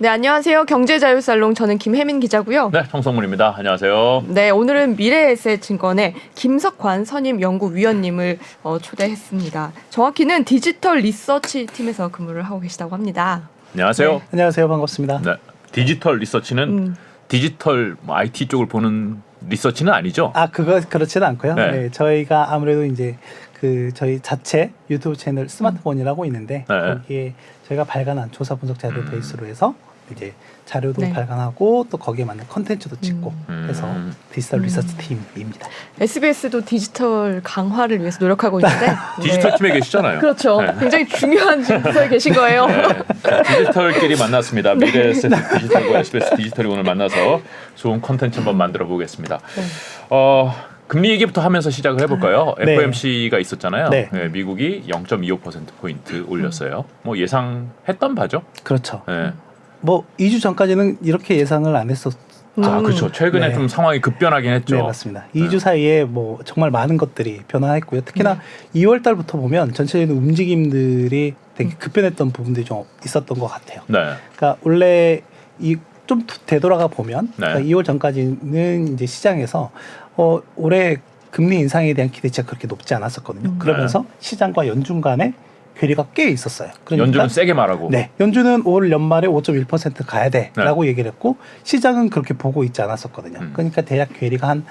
네, 안녕하세요. 경제자유살롱 저는 김혜민 기자고요. 네, 정성문입니다. 안녕하세요. 네, 오늘은 미래에셋증권의 김석관 선임 연구위원님을 초대했습니다. 정확히는 디지털 리서치 팀에서 근무를 하고 계시다고 합니다. 안녕하세요. 네. 안녕하세요. 반갑습니다. 네, 디지털 리서치는 디지털 IT 쪽을 보는 리서치는 아니죠? 그거 그렇지는 않고요. 네. 네, 저희가 아무래도 이제 저희 자체 유튜브 채널 스마트폰이라고 있는데 네. 거기에 저희가 발간한 조사 분석 자료 베이스로 해서 이제 자료도 네. 발간하고 또 거기에 맞는 컨텐츠도 찍고 해서 디지털 리서치 팀입니다. SBS도 디지털 강화를 위해서 노력하고 있는데 디지털 팀에 계시잖아요. 그렇죠. 네. 굉장히 중요한 부서에 계신 거예요. 네. 자, 디지털끼리 만났습니다. 미래에셋 디지털과 SBS 디지털이 오늘 만나서 좋은 컨텐츠 한번 만들어 보겠습니다. 금리 얘기부터 하면서 시작을 해볼까요? 네. FOMC가 있었잖아요. 네. 네, 미국이 0.25%포인트 올렸어요. 뭐 예상했던 바죠? 그렇죠. 네. 뭐 2주 전까지는 이렇게 예상을 안 했었죠. 그렇죠. 최근에 네. 좀 상황이 급변하긴 했죠. 네, 맞습니다. 2주 사이에 뭐 정말 많은 것들이 변화했고요. 특히나 2월 달부터 보면 전체적인 움직임들이 되게 급변했던 부분들이 좀 있었던 것 같아요. 네. 그러니까 원래 좀 되돌아가 보면 네. 그러니까 2월 전까지는 이제 시장에서 올해 금리 인상에 대한 기대치가 그렇게 높지 않았었거든요. 그러면서 시장과 연준 간의 괴리가 꽤 있었어요. 그러니까 연준은 세게 말하고. 네, 연준은 올 연말에 5.1% 가야 돼라고 얘기를 했고 시장은 그렇게 보고 있지 않았었거든요. 그러니까 대략 괴리가 한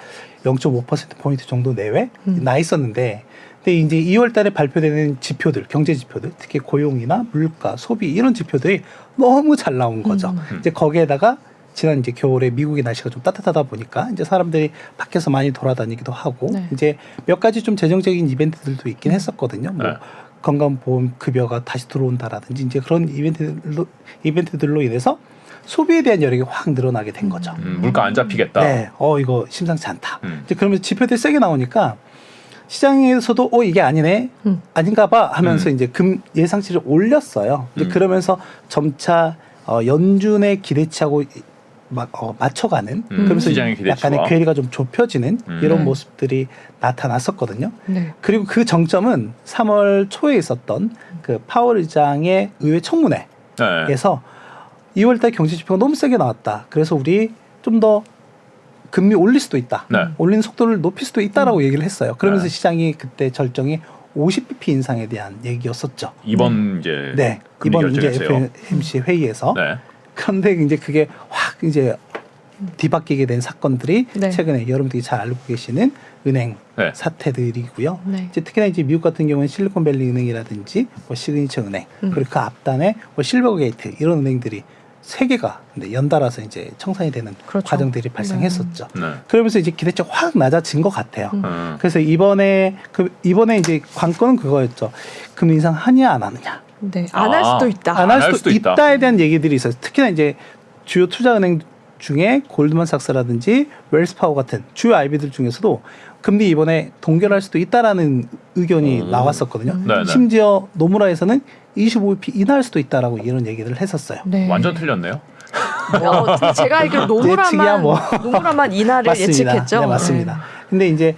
0.5%포인트 정도 내외 나 있었는데 근데 이제 2월 달에 발표되는 지표들, 경제 지표들, 특히 고용이나 물가, 소비 이런 지표들이 너무 잘 나온 거죠. 이제 거기에다가 지난 이제 겨울에 미국의 날씨가 좀 따뜻하다 보니까 이제 사람들이 밖에서 많이 돌아다니기도 하고 네. 이제 몇 가지 좀 재정적인 이벤트들도 있긴 했었거든요. 뭐 네. 건강보험 급여가 다시 들어온다라든지 이제 그런 이벤트들로 인해서 소비에 대한 여력이 확 늘어나게 된 거죠. 물가 안 잡히겠다. 네, 이거 심상치 않다. 이제 그러면서 지표들이 세게 나오니까 시장에서도 이게 아니네, 아닌가봐 하면서 이제 예상치를 올렸어요. 이제 그러면서 점차 연준의 기대치하고 맞춰가는 그러면서 시장의 기대치와. 약간의 괴리가 좀 좁혀지는 이런 네. 모습들이 나타났었거든요. 네. 그리고 그 정점은 3월 초에 있었던 그 파월 의장의 의회 청문회에서 네. 2월달 경제 지표가 너무 세게 나왔다. 그래서 우리 좀 더 금리 올릴 수도 있다. 네. 올리는 속도를 높일 수도 있다라고 얘기를 했어요. 그러면서 네. 시장이 그때 절정이 50bp 인상에 대한 얘기였었죠. 이번 이제 네, 금리 이번 이제 결정했어요. FOMC 회의에서. 네. 그런데 이제 그게 확 이제 뒤바뀌게 된 사건들이 네. 최근에 여러분들이 잘 알고 계시는 은행 네. 사태들이고요. 네. 이제 특히나 이제 미국 같은 경우는 실리콘밸리 은행이라든지 뭐 시그니처 은행 그리고 그 앞단에 뭐 실버게이트 이런 은행들이 세 개가 연달아서 이제 청산이 되는 그렇죠. 과정들이 발생했었죠. 네. 그러면서 이제 기대치가 확 낮아진 것 같아요. 음. 그래서 이번에 이제 관건은 그거였죠. 금리 인상 하냐 안 하느냐. 네. 안 할 수도 있다. 안 할 수도 있다에 대한 얘기들이 있어요. 특히나 이제 주요 투자은행 중에 골드만삭스라든지 웰스파워 같은 주요 IB들 중에서도 금리 이번에 동결할 수도 있다라는 의견이 나왔었거든요. 네네. 심지어 노무라에서는 25bp 인하할 수도 있다라고 이런 얘기를 했었어요. 네. 완전 틀렸네요. 제가 알기로 예측이야, 뭐. 노무라만 인하를 맞습니다. 예측했죠. 네, 맞습니다. 근데 이제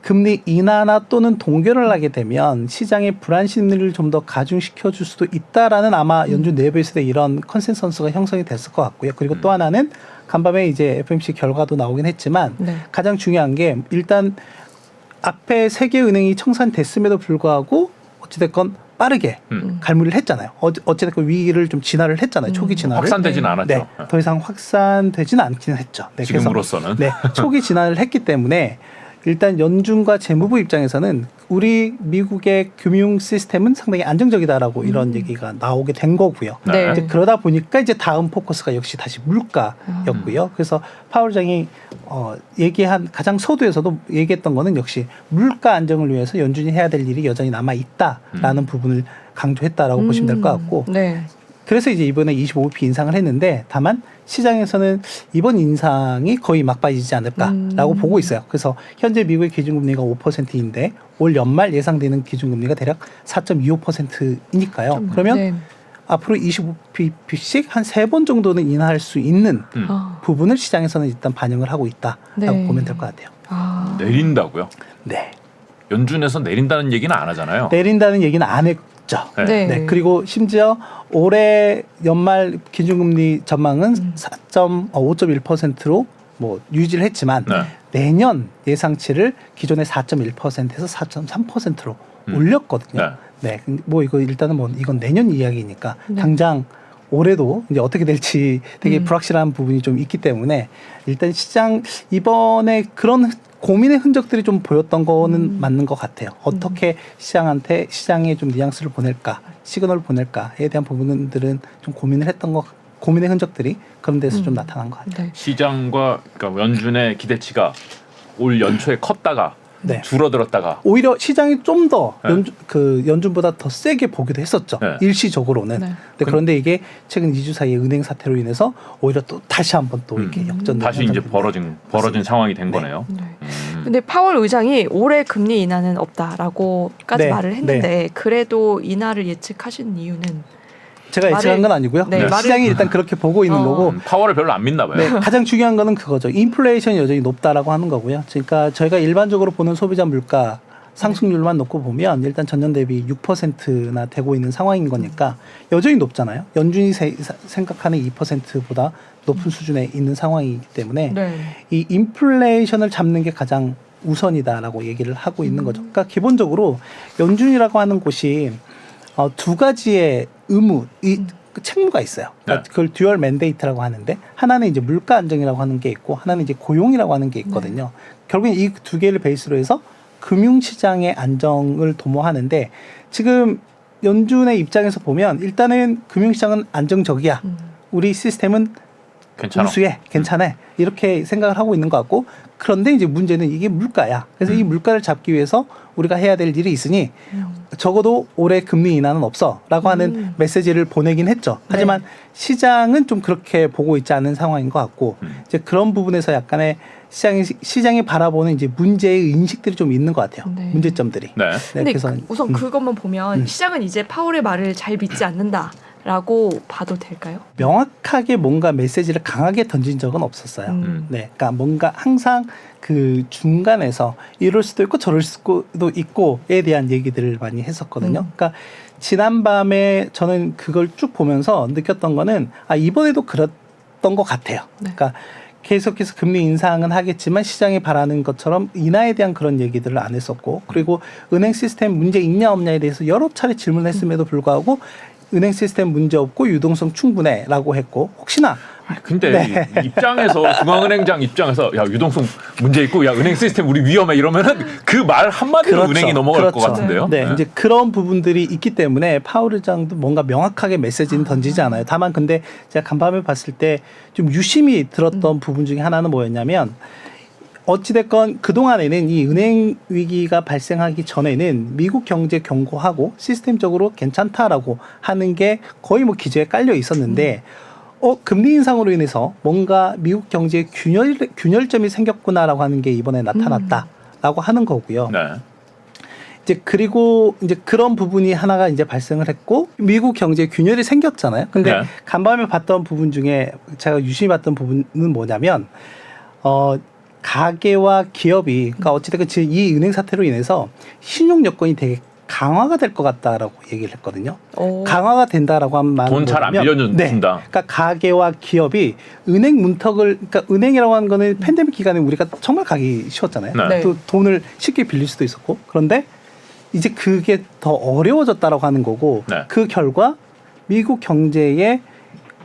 금리 인하나 또는 동결을 하게 되면 시장의 불안 심리를 좀 더 가중시켜 줄 수도 있다라는 아마 연준 내부에서도 이런 컨센서스가 형성이 됐을 것 같고요. 그리고 또 하나는 간밤에 이제 FOMC 결과도 나오긴 했지만 네. 가장 중요한 게 일단 앞에 세 개 은행이 청산됐음에도 불구하고 어찌됐건 빠르게 갈무리를 했잖아요. 어찌됐건 위기를 좀 진화를 했잖아요. 초기 진화를. 확산되지는 않았죠. 네, 더 이상 확산되지는 않기는 했죠. 네, 지금으로서는. 그래서, 네, 초기 진화를 했기 때문에 일단 연준과 재무부 입장에서는 우리 미국의 금융 시스템은 상당히 안정적이다라고 이런 얘기가 나오게 된 거고요. 네. 이제 그러다 보니까 이제 다음 포커스가 역시 다시 물가였고요. 그래서 파월장이 얘기한 가장 서두에서도 얘기했던 거는 역시 물가 안정을 위해서 연준이 해야 될 일이 여전히 남아 있다라는 부분을 강조했다라고 보시면 될 것 같고. 네. 그래서 이제 이번에 25bp 인상을 했는데 다만 시장에서는 이번 인상이 거의 막바지지 않을까라고 보고 있어요. 그래서 현재 미국의 기준금리가 5%인데 올 연말 예상되는 기준금리가 대략 4.25%이니까요. 그러면 네. 앞으로 25bp씩 한 3번 정도는 인하할 수 있는 부분을 시장에서는 일단 반영을 하고 있다라고 네. 보면 될 것 같아요. 내린다고요? 네. 연준에서 내린다는 얘기는 안 하잖아요. 내린다는 얘기는 안 높죠. 네. 네. 그리고 심지어 올해 연말 기준금리 전망은 5.1%로 뭐 유지를 했지만 네. 내년 예상치를 기존의 4.1%에서 4.3%로 올렸거든요. 네. 뭐 이거 일단은 뭐 이건 내년 이야기니까 네. 당장 올해도 이제 어떻게 될지 되게 불확실한 부분이 좀 있기 때문에 일단 시장 이번에 그런 고민의 흔적들이 좀 보였던 거는 맞는 것 같아요. 어떻게 시장에 좀 뉘앙스를 보낼까, 시그널을 보낼까에 대한 부분들은 좀 고민의 흔적들이 그런 데서 좀 나타난 것 같아요. 네. 시장과 그러니까 연준의 기대치가 올 연초에 컸다가 네. 줄어들었다가 오히려 시장이 좀 더 네. 연준보다 더 세게 보기도 했었죠. 네. 일시적으로는. 네. 그런데 이게 최근 2주 사이에 은행 사태로 인해서 오히려 또 다시 한번 또 이렇게 역전. 다시 이제 벌어진 상황이 된 거네요. 네. 근데 파월 의장이 올해 금리 인하는 없다라고까지 네. 말을 했는데 그래도 인하를 예측하신 이유는 제가 예측한 건 아니고요. 네, 시장이 일단 그렇게 보고 있는 거고. 파월을 별로 안 믿나 봐요. 네, 가장 중요한 거는 그거죠. 인플레이션이 여전히 높다라고 하는 거고요. 그러니까 저희가 일반적으로 보는 소비자 물가 상승률만 놓고 보면 일단 전년 대비 6%나 되고 있는 상황인 거니까 여전히 높잖아요. 연준이 생각하는 2%보다 높은 수준에 있는 상황이기 때문에 네. 이 인플레이션을 잡는 게 가장 우선이다라고 얘기를 하고 있는 거죠. 그러니까 기본적으로 연준이라고 하는 곳이 두 가지의 책무가 있어요. 그러니까 네. 그걸 듀얼 맨데이트라고 하는데 하나는 이제 물가 안정이라고 하는 게 있고 하나는 이제 고용이라고 하는 게 있거든요. 결국엔 이 두 개를 베이스로 해서 금융시장의 안정을 도모하는데 지금 연준의 입장에서 보면 일단은 금융시장은 안정적이야. 우리 시스템은 괜찮아. 우수해, 괜찮아. 이렇게 생각을 하고 있는 것 같고 그런데 이제 문제는 이게 물가야. 그래서 이 물가를 잡기 위해서 우리가 해야 될 일이 있으니 적어도 올해 금리 인하는 없어라고 하는 메시지를 보내긴 했죠. 하지만 시장은 좀 그렇게 보고 있지 않은 상황인 것 같고 이제 그런 부분에서 약간의 시장이 바라보는 이제 문제의 인식들이 좀 있는 것 같아요. 네. 문제점들이. 네. 근데 그래서 우선 그것만 보면 시장은 이제 파월의 말을 잘 믿지 않는다라고 봐도 될까요? 명확하게 뭔가 메시지를 강하게 던진 적은 없었어요. 네, 그러니까 뭔가 항상 그 중간에서 이럴 수도 있고 저럴 수도 있고에 대한 얘기들을 많이 했었거든요. 그러니까 지난밤에 저는 그걸 쭉 보면서 느꼈던 거는 이번에도 그랬던 것 같아요. 네. 그러니까 계속해서 금리 인상은 하겠지만 시장이 바라는 것처럼 인하에 대한 그런 얘기들을 안 했었고 그리고 은행 시스템 문제 있냐 없냐에 대해서 여러 차례 질문을 했음에도 불구하고 은행 시스템 문제 없고 유동성 충분해라고 했고 혹시나 근데 이 입장에서 중앙은행장 입장에서 야 유동성 문제 있고 야 은행 시스템 우리 위험해 이러면은 그 말 한마디로 그렇죠. 은행이 넘어갈 것 같은데요. 네, 이제 그런 부분들이 있기 때문에 파월 의장도 뭔가 명확하게 메시지는 던지지 않아요. 다만 근데 제가 간밤에 봤을 때 좀 유심히 들었던 부분 중에 하나는 뭐였냐면 어찌됐건 그동안에는 이 은행 위기가 발생하기 전에는 미국 경제 견고하고 시스템적으로 괜찮다라고 하는 게 거의 뭐 기저에 깔려 있었는데 금리 인상으로 인해서 뭔가 미국 경제에 균열점이 생겼구나라고 하는 게 이번에 나타났다라고 하는 거고요. 네. 이제 그리고 이제 그런 부분이 하나가 이제 발생을 했고 미국 경제에 균열이 생겼잖아요. 근데 네. 간밤에 봤던 부분 중에 제가 유심히 봤던 부분은 뭐냐면 가계와 기업이 그러니까 어찌됐건 지금 이 은행 사태로 인해서 신용 여건이 되게 강화가 될 것 같다라고 얘기를 했거든요. 강화가 된다라고 하면 돈 잘 안 빌려준다. 네. 그러니까 가계와 기업이 은행 문턱을 그러니까 은행이라고 하는 거는 팬데믹 기간에 우리가 정말 가기 쉬웠잖아요. 네. 또 돈을 쉽게 빌릴 수도 있었고 그런데 이제 그게 더 어려워졌다라고 하는 거고 네. 그 결과 미국 경제에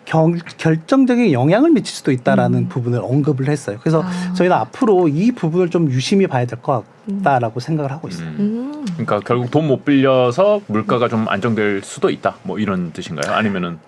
결정적인 영향을 미칠 수도 있다라는 부분을 언급을 했어요. 그래서 저희는 앞으로 이 부분을 좀 유심히 봐야 될 것 같다라고 생각을 하고 있어요. 그러니까 결국 돈 못 빌려서 물가가 좀 안정될 수도 있다. 뭐 이런 뜻인가요? 아니면은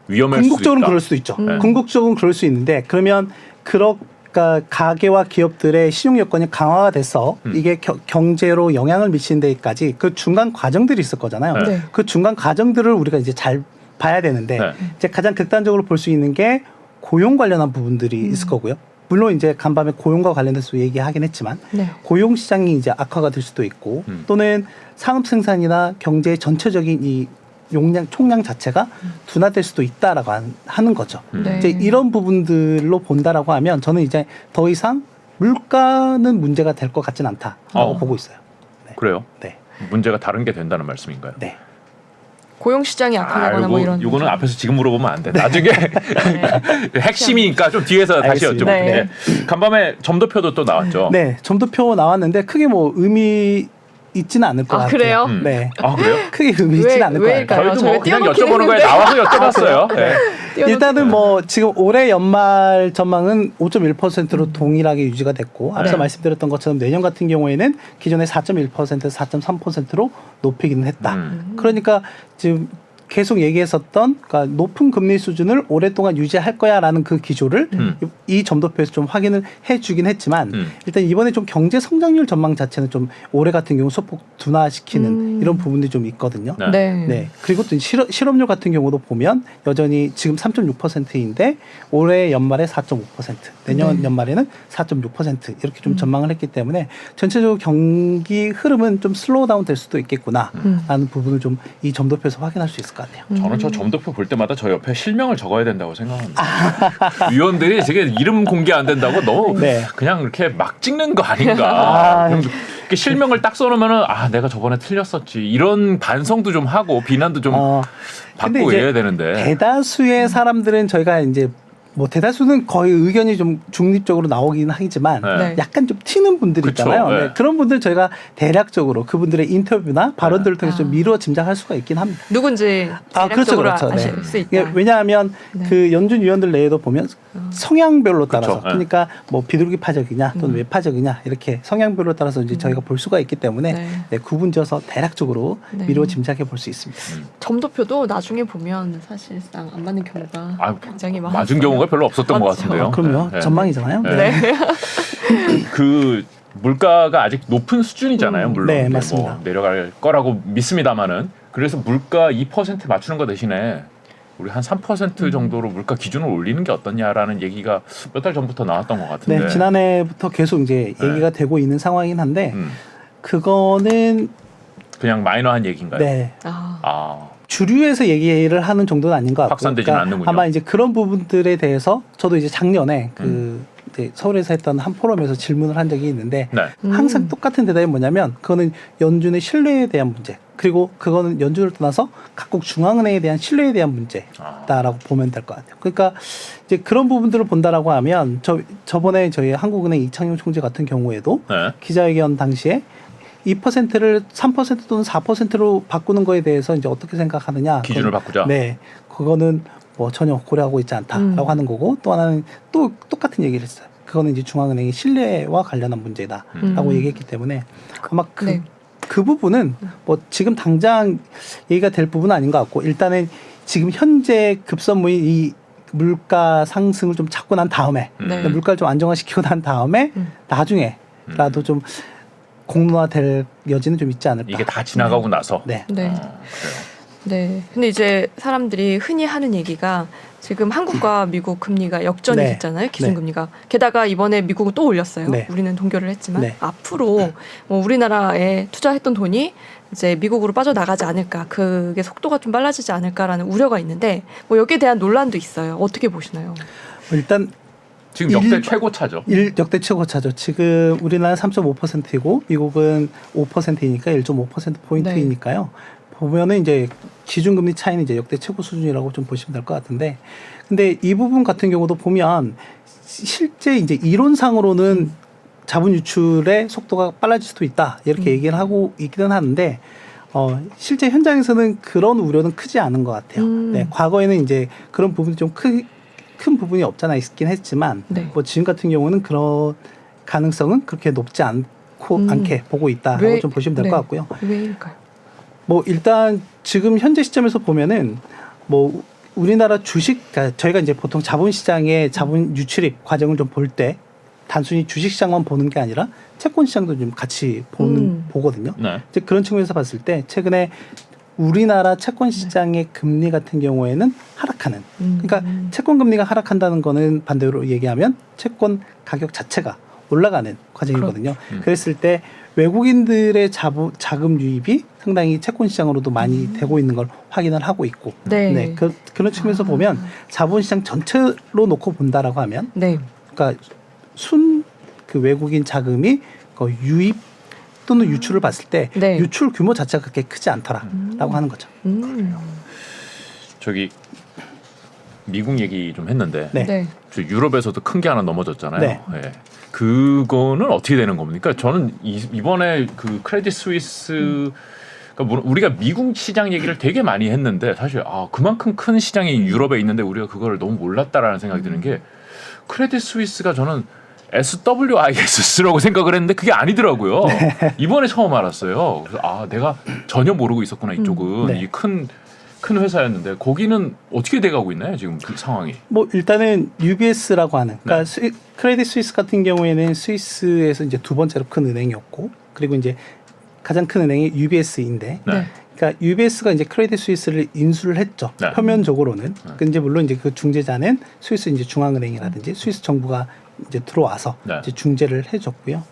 위험할 수도 있다. 궁극적으로는 그럴 수도 있죠. 궁극적으로는 그럴 수 있는데 그러면 그러니까 가계와 기업들의 신용 여건이 강화가 돼서 이게 경제로 영향을 미치는 데까지 그 중간 과정들이 있을 거잖아요. 네. 그 중간 과정들을 우리가 이제 잘 봐야 되는데 네. 이제 가장 극단적으로 볼 수 있는 게 고용 관련한 부분들이 있을 거고요. 물론 이제 간밤에 고용과 관련해서 얘기하긴 했지만 네. 고용 시장이 이제 악화가 될 수도 있고 또는 산업 생산이나 경제의 전체적인 이 총량 자체가 둔화될 수도 있다라고 하는 거죠. 네. 이제 이런 부분들로 본다라고 하면 저는 이제 더 이상 물가는 문제가 될 것 같진 않다라고 보고 있어요. 그래요? 네. 문제가 다른 게 된다는 말씀인가요? 네. 고용 시장이 약하거나 뭐 이런. 요거는 앞에서 지금 물어보면 안 돼. 나중에 네. 핵심이니까 좀 뒤에서 다시 알겠습니다. 여쭤볼게요. 네. 간밤에 점도표도 또 나왔죠. 네, 점도표 나왔는데 크게 뭐 의미 있지는 않을 것 아, 같아요. 그래요? 네, 아 그래요? 크게 의미 있지는 않을 것 왜일까요? 같아요. 저희도 뭐 그냥 띄워놓긴 여쭤보는 거에 했는데. 나와서 여쭤봤어요. 네. 일단은 뭐 지금 올해 연말 전망은 5.1%로 동일하게 유지가 됐고 앞서 네. 말씀드렸던 것처럼 내년 같은 경우에는 기존의 4.1%에서 4.3%로 높이기는 했다. 그러니까 지금 계속 얘기했었던 그러니까 높은 금리 수준을 오랫동안 유지할 거야라는 그 기조를 이 점도표에서 좀 확인을 해주긴 했지만 일단 이번에 좀 경제 성장률 전망 자체는 좀 올해 같은 경우 소폭 둔화시키는 이런 부분들이 좀 있거든요. 네. 네. 네. 그리고 또 실업률 같은 경우도 보면 여전히 지금 3.6%인데 올해 연말에 4.5%, 내년 네. 연말에는 4.6% 이렇게 좀 전망을 했기 때문에 전체적으로 경기 흐름은 좀 슬로우 다운 될 수도 있겠구나라는 부분을 좀 이 점도표에서 확인할 수 있을 것 같아요. 저는 저 점도표 볼 때마다 저 옆에 실명을 적어야 된다고 생각합니다. 위원들이 되게 이름 공개 안 된다고 너무 네. 그냥 이렇게 막 찍는 거 아닌가. 아. 그럼 이렇게 실명을 딱 써놓으면은 아 내가 저번에 틀렸었지 이런 반성도 좀 하고 비난도 좀 근데 받고 이제 이래야 되는데. 대다수의 사람들은 저희가 이제 뭐 대다수는 거의 의견이 좀 중립적으로 나오긴 하지만 네. 약간 좀 튀는 분들이 그쵸, 있잖아요. 네. 네, 그런 분들 저희가 대략적으로 그분들의 인터뷰나 발언들을 통해서 좀 아. 미루어 짐작할 수가 있긴 합니다. 누군지 아, 그렇죠, 대략적으로 그렇죠. 아실 네. 수 있다. 이게 왜냐하면 네. 그 연준 위원들 내에도 보면 성향별로 따라서 그렇죠. 그러니까 뭐 비둘기 파적이냐 또는 외파적이냐 이렇게 성향별로 따라서 이제 저희가 볼 수가 있기 때문에 네. 네, 구분지어서 대략적으로 네. 미루어 짐작해 볼 수 있습니다. 점도표도 나중에 보면 사실상 안 맞는 경우가 아, 굉장히 많아요. 맞은 경우가 별로 없었던 것 맞죠. 같은데요. 그럼요. 네. 전망이잖아요. 네. 네. 그 물가가 아직 높은 수준이잖아요. 물론 네, 근데 맞습니다. 뭐 내려갈 거라고 믿습니다만은 그래서 물가 2% 맞추는 거 대신에 우리 한 3% 정도로 물가 기준을 올리는 게 어떻냐라는 얘기가 몇 달 전부터 나왔던 것 같은데. 네, 지난해부터 계속 이제 네. 얘기가 되고 있는 상황이긴 한데 음, 그거는 그냥 마이너한 얘기인가요? 네. 아, 아, 주류에서 얘기를 하는 정도는 아닌 것 같고 확산되지는 않는군요. 아마 이제 그런 부분들에 대해서 저도 이제 작년에 그 이제 서울에서 했던 한 포럼에서 질문을 한 적이 있는데 네. 항상 똑같은 대답이 뭐냐면 그거는 연준의 신뢰에 대한 문제 그리고 그거는 연준을 떠나서 각국 중앙은행에 대한 신뢰에 대한 문제다라고 보면 될 것 같아요. 그러니까 이제 그런 부분들을 본다라고 하면 저번에 저희 한국은행 이창용 총재 같은 경우에도 네. 기자회견 당시에 2%를 3% 또는 4%로 바꾸는 거에 대해서 이제 어떻게 생각하느냐. 기준을 바꾸자. 네. 그거는 뭐 전혀 고려하고 있지 않다라고 하는 거고 또 하나는 또 똑같은 얘기를 했어요. 그거는 이제 중앙은행의 신뢰와 관련한 문제다라고 얘기했기 때문에 아마 네. 그 부분은 뭐 지금 당장 얘기가 될 부분은 아닌 것 같고 일단은 지금 현재 급선무인 이 물가 상승을 좀 잡고 난 다음에 네. 물가를 좀 안정화시키고 난 다음에 나중에라도 좀 공론화될 여지는 좀 있지 않을까. 이게 다 지나가고 나서. 네. 네. 그래요. 네. 근데 이제 사람들이 흔히 하는 얘기가 지금 한국과 미국 금리가 역전이 네. 됐잖아요. 기준금리가. 게다가 이번에 미국은 또 올렸어요. 네. 우리는 동결을 했지만 네. 앞으로 뭐 우리나라에 투자했던 돈이 이제 미국으로 빠져나가지 않을까. 그게 속도가 좀 빨라지지 않을까라는 우려가 있는데 뭐 여기에 대한 논란도 있어요. 어떻게 보시나요? 일단 지금 역대 최고차죠. 역대 최고차죠. 지금 우리나라는 3.5%이고 미국은 5%이니까 1.5% 포인트이니까요. 보면은 이제 기준금리 차이는 이제 역대 최고 수준이라고 좀 보시면 될 것 같은데, 근데 이 부분 같은 경우도 보면 실제 이제 이론상으로는 자본 유출의 속도가 빨라질 수도 있다 이렇게 얘기를 하고 있기는 하는데. 실제 현장에서는 그런 우려는 크지 않은 것 같아요. 네, 과거에는 이제 그런 부분이 좀 큰 부분이 없잖아 있긴 했지만 네. 뭐 지금 같은 경우는 그런 가능성은 그렇게 높지 않게 보고 있다라고 왜- 좀 보시면 될 것 네. 같고요. 왜일까요? 뭐 일단 지금 현재 시점에서 보면은 뭐 우리나라 주식 그러니까 저희가 이제 보통 자본시장의 자본 유출입 과정을 좀 볼 때 단순히 주식시장만 보는 게 아니라 채권시장도 좀 같이 보거든요. 네. 이제 그런 측면에서 봤을 때 최근에 우리나라 채권 시장의 금리 같은 경우에는 하락하는. 그러니까 채권 금리가 하락한다는 거는 반대로 얘기하면 채권 가격 자체가 올라가는 과정이거든요. 그랬을 때 외국인들의 자금 유입이 상당히 채권 시장으로도 많이 되고 있는 걸 확인을 하고 있고. 네. 그런 측면에서 보면 자본 시장 전체로 놓고 본다라고 하면 네. 그러니까 그 외국인 자금이 그 유입 또는 유출을 봤을 때 네. 유출 규모 자체가 그렇게 크지 않더라라고 하는 거죠. 저기 미국 얘기 좀 했는데 네. 네. 저 유럽에서도 큰 게 하나 넘어졌잖아요. 네. 예. 그거는 어떻게 되는 겁니까? 저는 이번에 그 크레딧 스위스 그러니까 우리가 미국 시장 얘기를 되게 많이 했는데 사실 그만큼 큰 시장이 유럽에 있는데 우리가 그거를 너무 몰랐다라는 생각이 드는 게 크레딧 스위스가 저는 SWIS라고 생각을 했는데 그게 아니더라고요. 이번에 처음 알았어요. 그래서 내가 전혀 모르고 있었구나 이쪽은 네. 이 큰 회사였는데 거기는 어떻게 돼가고 있나요 지금 그 상황이? 뭐 일단은 UBS라고 하는 그러니까 크레딧 스위스 같은 경우에는 스위스에서 이제 두 번째로 큰 은행이었고 그리고 이제 가장 큰 은행이 UBS인데 네. 그러니까 UBS가 이제 크레딧 스위스를 인수를 했죠. 네. 표면적으로는. 근데 이제 물론 이제 그 중재자는 스위스 이제 중앙은행이라든지 스위스 정부가 이제 들어와서 네. 이제 중재를 해줬고요.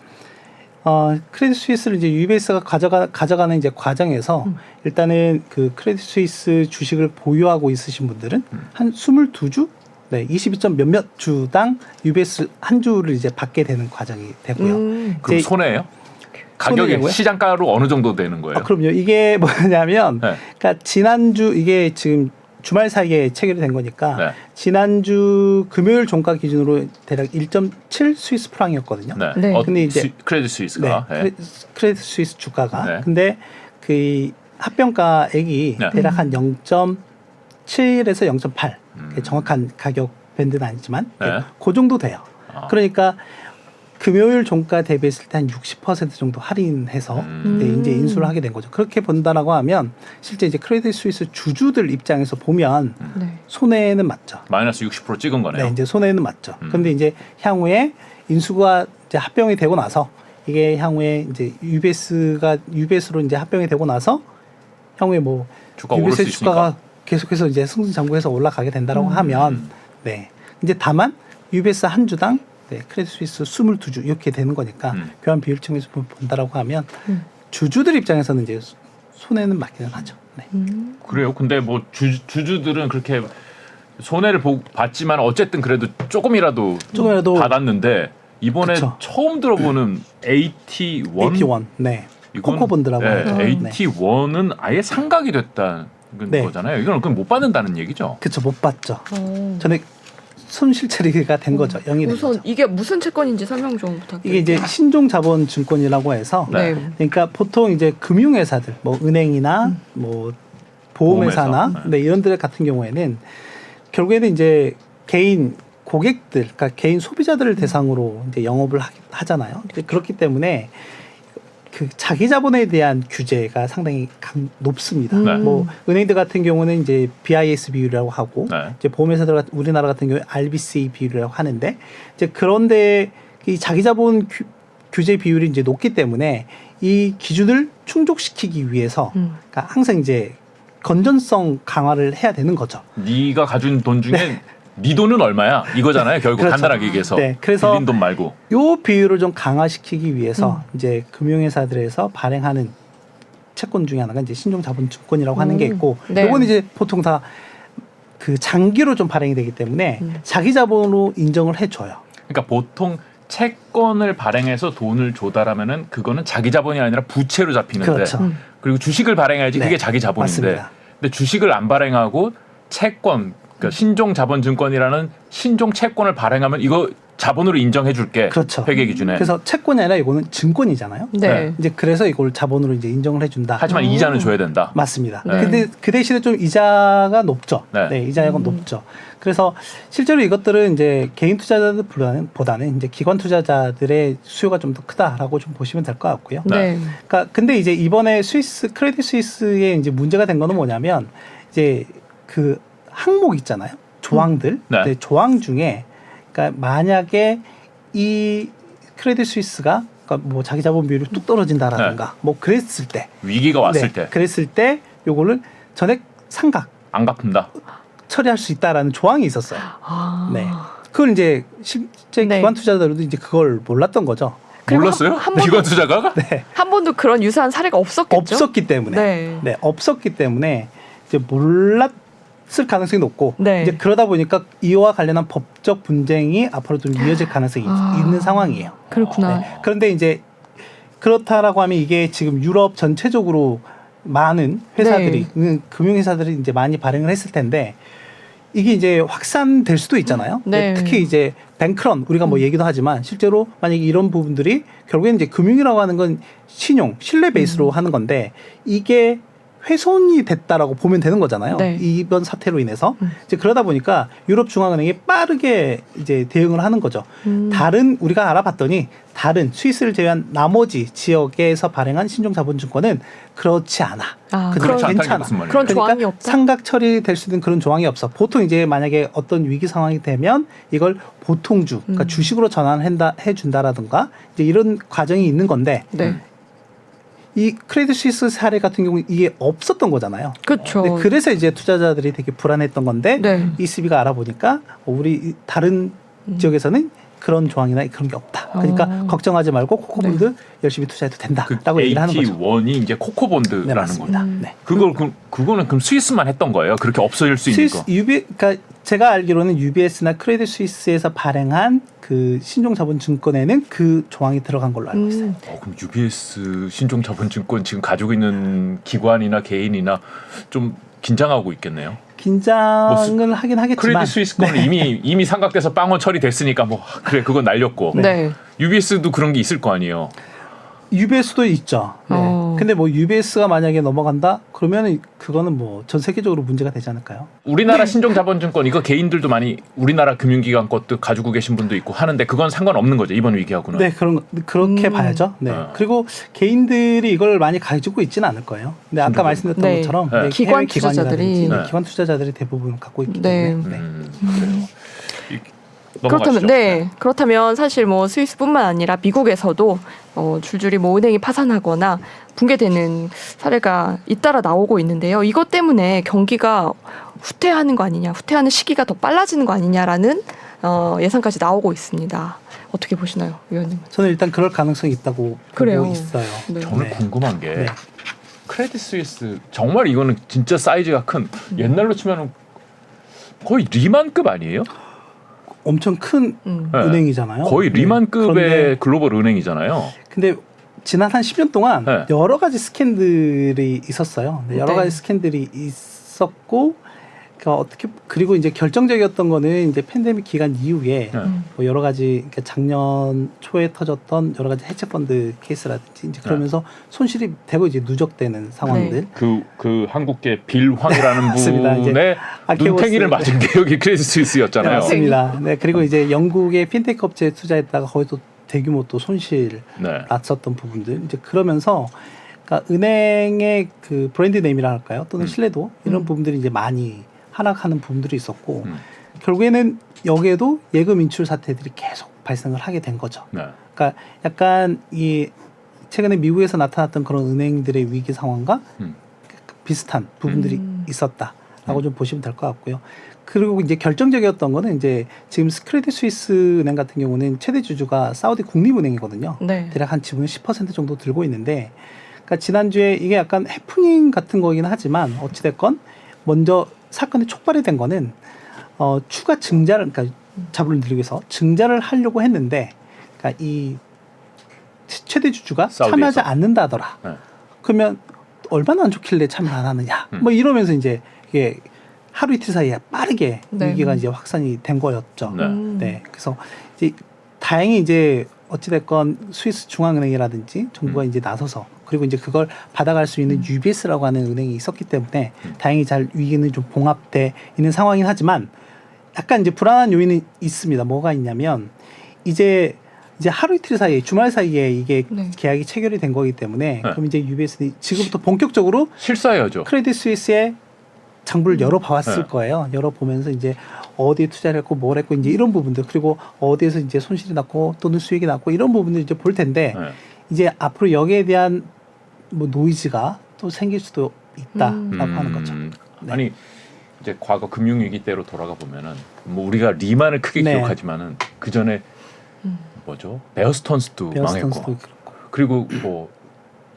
크레딧 스위스를 이제 UBS가 가져가는 이제 과정에서 일단은 그 크레딧 스위스 주식을 보유하고 있으신 분들은 한 22주, 네, 22점 몇몇 주당 UBS 한 주를 이제 받게 되는 과정이 되고요. 그럼 이제 손해예요? 가격이 손해냐고요? 시장가로 어느 정도 되는 거예요? 그럼요. 이게 뭐냐면, 네. 그러니까 지난주 이게 지금 주말 사이에 체결이 된 거니까 네. 지난주 금요일 종가 기준으로 대략 1.7 스위스 프랑이었거든요. 네. 네. 근데 이제 크레딧 스위스가 네, 크레딧 스위스 주가가. 네. 근데 그 합병가액이 네. 대략 한 0.7에서 0.8. 정확한 가격 밴드는 아니지만 네. 그 정도 돼요. 아. 그러니까 금요일 종가 대비했을 때 한 60% 정도 할인해서 네, 이제 인수를 하게 된 거죠. 그렇게 본다라고 하면 실제 이제 크레딧 스위스 주주들 입장에서 보면 네. 손해는 맞죠. 마이너스 60% 찍은 거네요. 네, 이제 손해는 맞죠. 그런데 이제 향후에 인수가 이제 합병이 되고 나서 이게 향후에 이제 UBS로 이제 합병이 되고 나서 향후에 뭐 주가 오를 수 UBS 주가가 있으니까. 계속해서 이제 승승장구해서 올라가게 된다라고 하면 네. 이제 다만 UBS 한 주당 네, 크레딧 스위스 22주 이렇게 되는 거니까 교환 비율층에서 본다라고 하면 주주들 입장에서는 이제 손해는 맞기는 하죠. 네. 그래요. 근데 뭐 주주들은 그렇게 손해를 봤지만 어쨌든 그래도 조금이라도 받았는데 이번에 그쵸. 처음 들어보는 AT1 AT1 네. 코코본드라고 하죠. 네. AT1은 아예 상각이 됐다는 네. 거잖아요. 이건 그럼 못 받는다는 얘기죠. 그쵸, 못 봤죠. 전에 손실 처리가 된 거죠. 영이 된 우선 거죠. 이게 무슨 채권인지 설명 좀 부탁드립니다. 이게 이제 신종자본증권이라고 해서 네. 그러니까 보통 이제 금융회사들 뭐 은행이나 뭐 보험회사나 보험회사. 네, 이런 들 같은 경우에는 결국에는 이제 개인 고객들, 그러니까 개인 소비자들을 대상으로 이제 영업을 하잖아요. 그렇기 때문에 그 자기 자본에 대한 규제가 상당히 높습니다. 네. 뭐 은행들 같은 경우는 이제 BIS 비율이라고 하고 네. 이제 보험회사들 우리나라 같은 경우에 RBC 비율이라고 하는데 이제 그런데 이 자기 자본 규제 비율이 이제 높기 때문에 이 기준을 충족시키기 위해서 그러니까 항상 이제 건전성 강화를 해야 되는 거죠. 네가 가진 돈 중에 네 돈은 얼마야? 이거잖아요. 결국 그렇죠. 간단하게 얘기해서 네, 그래서 빌린 돈 말고. 요 비율을 좀 강화시키기 위해서 이제 금융회사들에서 발행하는 채권 중에 하나가 이제 신종자본증권이라고 하는 게 있고, 네. 요건 이제 보통 다 그 장기로 좀 발행이 되기 때문에 자기 자본으로 인정을 해줘요. 그러니까 보통 채권을 발행해서 돈을 조달하면은 그거는 자기 자본이 아니라 부채로 잡히는데 그렇죠. 그리고 주식을 발행해야지 네, 그게 자기 자본인데 맞습니다. 근데 주식을 안 발행하고 채권 그러니까 신종자본증권이라는 신종채권을 발행하면 이거 자본으로 인정해 줄게. 그렇죠. 회계 기준에. 그래서 채권이 아니라 이거는 증권이잖아요. 네. 이제 그래서 이걸 자본으로 이제 인정을 해준다. 하지만 이자는 줘야 된다. 맞습니다. 네. 근데 그 대신에 좀 이자가 높죠. 네. 네, 이자가 높죠. 그래서 실제로 이것들은 이제 개인 투자자들보다는 이제 기관 투자자들의 수요가 좀 더 크다라고 좀 보시면 될 것 같고요. 네. 그러니까 근데 이제 이번에 크레딧 스위스에 이제 문제가 된 거는 뭐냐면 이제 그 항목 있잖아요. 조항들. 네. 네, 조항 중에 그러니까 만약에 이 크레딧 스위스가 그러니까 뭐 자기 자본 비율이 뚝 떨어진다라든가 뭐 그랬을 때 위기가 왔을 네, 때 안 그랬을 때 요거를 전액 상각 갚는다. 처리할 수 있다라는 조항이 있었어요. 아. 네. 그걸 이제 실제 네. 기관 투자자들도 이제 그걸 몰랐던 거죠. 그리고 몰랐어요? 한 번도- 기관 투자가가? 네. 한 번도 그런 유사한 사례가 없었겠죠. 없었기 때문에. 네. 네, 없었기 때문에 이제 몰랐을 가능성이 높고 네. 이제 그러다 보니까 이와 관련한 법적 분쟁이 앞으로 좀 이어질 가능성이 있는 상황이에요. 그렇구나. 네. 그런데 이제 그렇다라고 하면 이게 지금 유럽 전체적으로 많은 회사들이 금융회사들이 이제 많이 발행을 했을 텐데 이게 이제 확산될 수도 있잖아요. 네. 특히 이제 뱅크런 우리가 뭐 얘기도 하지만 실제로 만약에 이런 부분들이 결국에는 이제 금융이라고 하는 건 신용, 신뢰 베이스로 하는 건데 이게 훼손이 됐다라고 보면 되는 거잖아요. 네. 이번 사태로 인해서 이제 그러다 보니까 유럽 중앙은행이 빠르게 이제 대응을 하는 거죠. 다른 우리가 알아봤더니 다른 스위스를 제외한 나머지 지역에서 발행한 신종자본증권은 그렇지 않아. 아, 그대로 그렇지 않다는 게 괜찮아. 무슨 말이에요? 그런 그러니까 조항이 없다. 상각 처리될 수 있는 그런 조항이 없어. 보통 이제 만약에 어떤 위기 상황이 되면 이걸 보통주, 그러니까 주식으로 전환해 준다라든가 이제 이런 과정이 있는 건데 네. 이 크레딧 스위스 사례 같은 경우 이게 없었던 거잖아요. 그렇죠. 네, 그래서 이제 투자자들이 되게 불안했던 건데 네. ECB가 알아보니까 우리 다른 지역에서는 그런 조항이나 그런 게 없다. 그러니까 걱정하지 말고 코코본드 열심히 투자해도 된다라고 얘기를 하는 거죠. AT1이 이제 코코본드라는 네, 거죠. 맞습니다. 네. 그거는 그럼 스위스만 했던 거예요. 그렇게 없어질 수 있는 거. 그러니까 제가 알기로는 UBS나 크레딧 스위스에서 발행한 그 신종자본증권에는 그 조항이 들어간 걸로 알고 있어요. 그럼 UBS 신종자본증권 지금 가지고 있는 기관이나 개인이나 좀 긴장하고 있겠네요. 긴장을 하긴 하겠지만 크레딧 스위스 거는 이미 삼각돼서 빵원 처리됐으니까 뭐 그래 그건 날렸고 네. UBS도 그런 게 있을 거 아니에요. UBS도 있죠. 네. 근데 뭐 UBS가 만약에 넘어간다 그러면은 그거는 뭐 전 세계적으로 문제가 되지 않을까요? 우리나라 신종자본증권 이거 개인들도 많이 우리나라 금융기관 것도 가지고 계신 분도 있고 하는데 그건 상관없는 거죠 이번 위기하고는. 네, 그렇게 봐야죠. 네. 그리고 개인들이 이걸 많이 가지고 있지는 않을 거예요. 근데 아까 말씀드렸던 네. 것처럼 네. 기관 해외 투자자들이. 기관이라든지 네. 기관 투자자들이 대부분 갖고 있기 네. 때문에. 네. 그렇다면 그렇다면 사실 뭐 스위스뿐만 아니라 미국에서도 줄줄이 뭐 은행이 파산하거나 붕괴되는 사례가 잇따라 나오고 있는데요. 이것 때문에 경기가 후퇴하는 거 아니냐, 후퇴하는 시기가 더 빨라지는 거 아니냐라는 예상까지 나오고 있습니다. 어떻게 보시나요, 위원님? 저는 일단 그럴 가능성이 있다고 그래요. 보고 있어요. 네. 저는 네. 궁금한 게 네. 크레딧 스위스 정말 이거는 진짜 사이즈가 큰 옛날로 치면 거의 리만급 아니에요? 엄청 큰 네. 은행이잖아요. 거의 네. 리만급의 그런데 글로벌 은행이잖아요. 근데 지난 한 10년 동안 네. 여러 가지 스캔들이 있었어요. 네, 여러 네. 가지 스캔들이 있었고 그러니까 어떻게 그리고 이제 결정적이었던 거는 이제 팬데믹 기간 이후에 네. 뭐 여러 가지 그러니까 작년 초에 터졌던 여러 가지 해치 펀드 케이스라든지 이제 그러면서 손실이 되고 이제 누적되는 상황들. 그 한국계 빌황이라는 맞습니다. 분의 아케오스. 눈탱이를 맞은 게 여기 크레딧 스위스였잖아요. 네, 맞습니다. 네, 그리고 이제 영국의 핀테크 업체에 투자했다가 거기서 대규모 또 손실 네. 났었던 부분들 이제 그러면서 그러니까 은행의 그 브랜드 네임이라 할까요? 또는 신뢰도 이런 부분들이 이제 많이 하락하는 부분들이 있었고 결국에는 여기에도 예금 인출 사태들이 계속 발생을 하게 된 거죠. 네. 그러니까 약간 이 최근에 미국에서 나타났던 그런 은행들의 위기 상황과 비슷한 부분들이 있었다라고 좀 보시면 될 것 같고요. 그리고 이제 결정적이었던 거는 이제 지금 크레딧 스위스 은행 같은 경우는 최대 주주가 사우디 국립은행이거든요. 네. 대략 한 지분을 10% 정도 들고 있는데, 그러니까 지난주에 이게 약간 해프닝 같은 거긴 하지만 어찌됐건 먼저 사건이 촉발이 된 거는 추가 증자를 그러니까 자본을 늘리기 위해서 증자를 하려고 했는데, 그러니까 이 최대 주주가 사우디에서. 참여하지 않는다더라. 네. 그러면 얼마나 안 좋길래 참여 안 하느냐. 뭐 이러면서 이제 이게 하루 이틀 사이에 빠르게 네. 위기가 이제 확산이 된 거였죠. 네. 네. 그래서 이제 다행히 이제 어찌됐건 스위스 중앙은행이라든지 정부가 이제 나서서 그리고 이제 그걸 받아갈 수 있는 UBS라고 하는 은행이 있었기 때문에 다행히 잘 위기는 좀 봉합돼 있는 상황이긴 하지만 약간 이제 불안한 요인이 있습니다. 뭐가 있냐면 이제 하루 이틀 사이에 주말 사이에 이게 네. 계약이 체결이 된 거기 때문에 네. 그럼 이제 UBS는 지금부터 본격적으로 실사해야죠. 크레딧 스위스의 장부를 열어봤을 네. 거예요. 열어보면서 이제 어디에 투자를 했고 뭘 했고 이제 이런 부분들 그리고 어디에서 이제 손실이 났고 또는 수익이 났고 이런 부분들 이제 볼 텐데 네. 이제 앞으로 여기에 대한 뭐 노이즈가 또 생길 수도 있다라고 하는 거죠. 네. 아니 이제 과거 금융위기 때로 돌아가 보면은 뭐 우리가 리만을 크게 네. 기억하지만은 그 전에 뭐죠? 베어스턴스도 베어스턴스도 망했고 그렇고. 그리고 뭐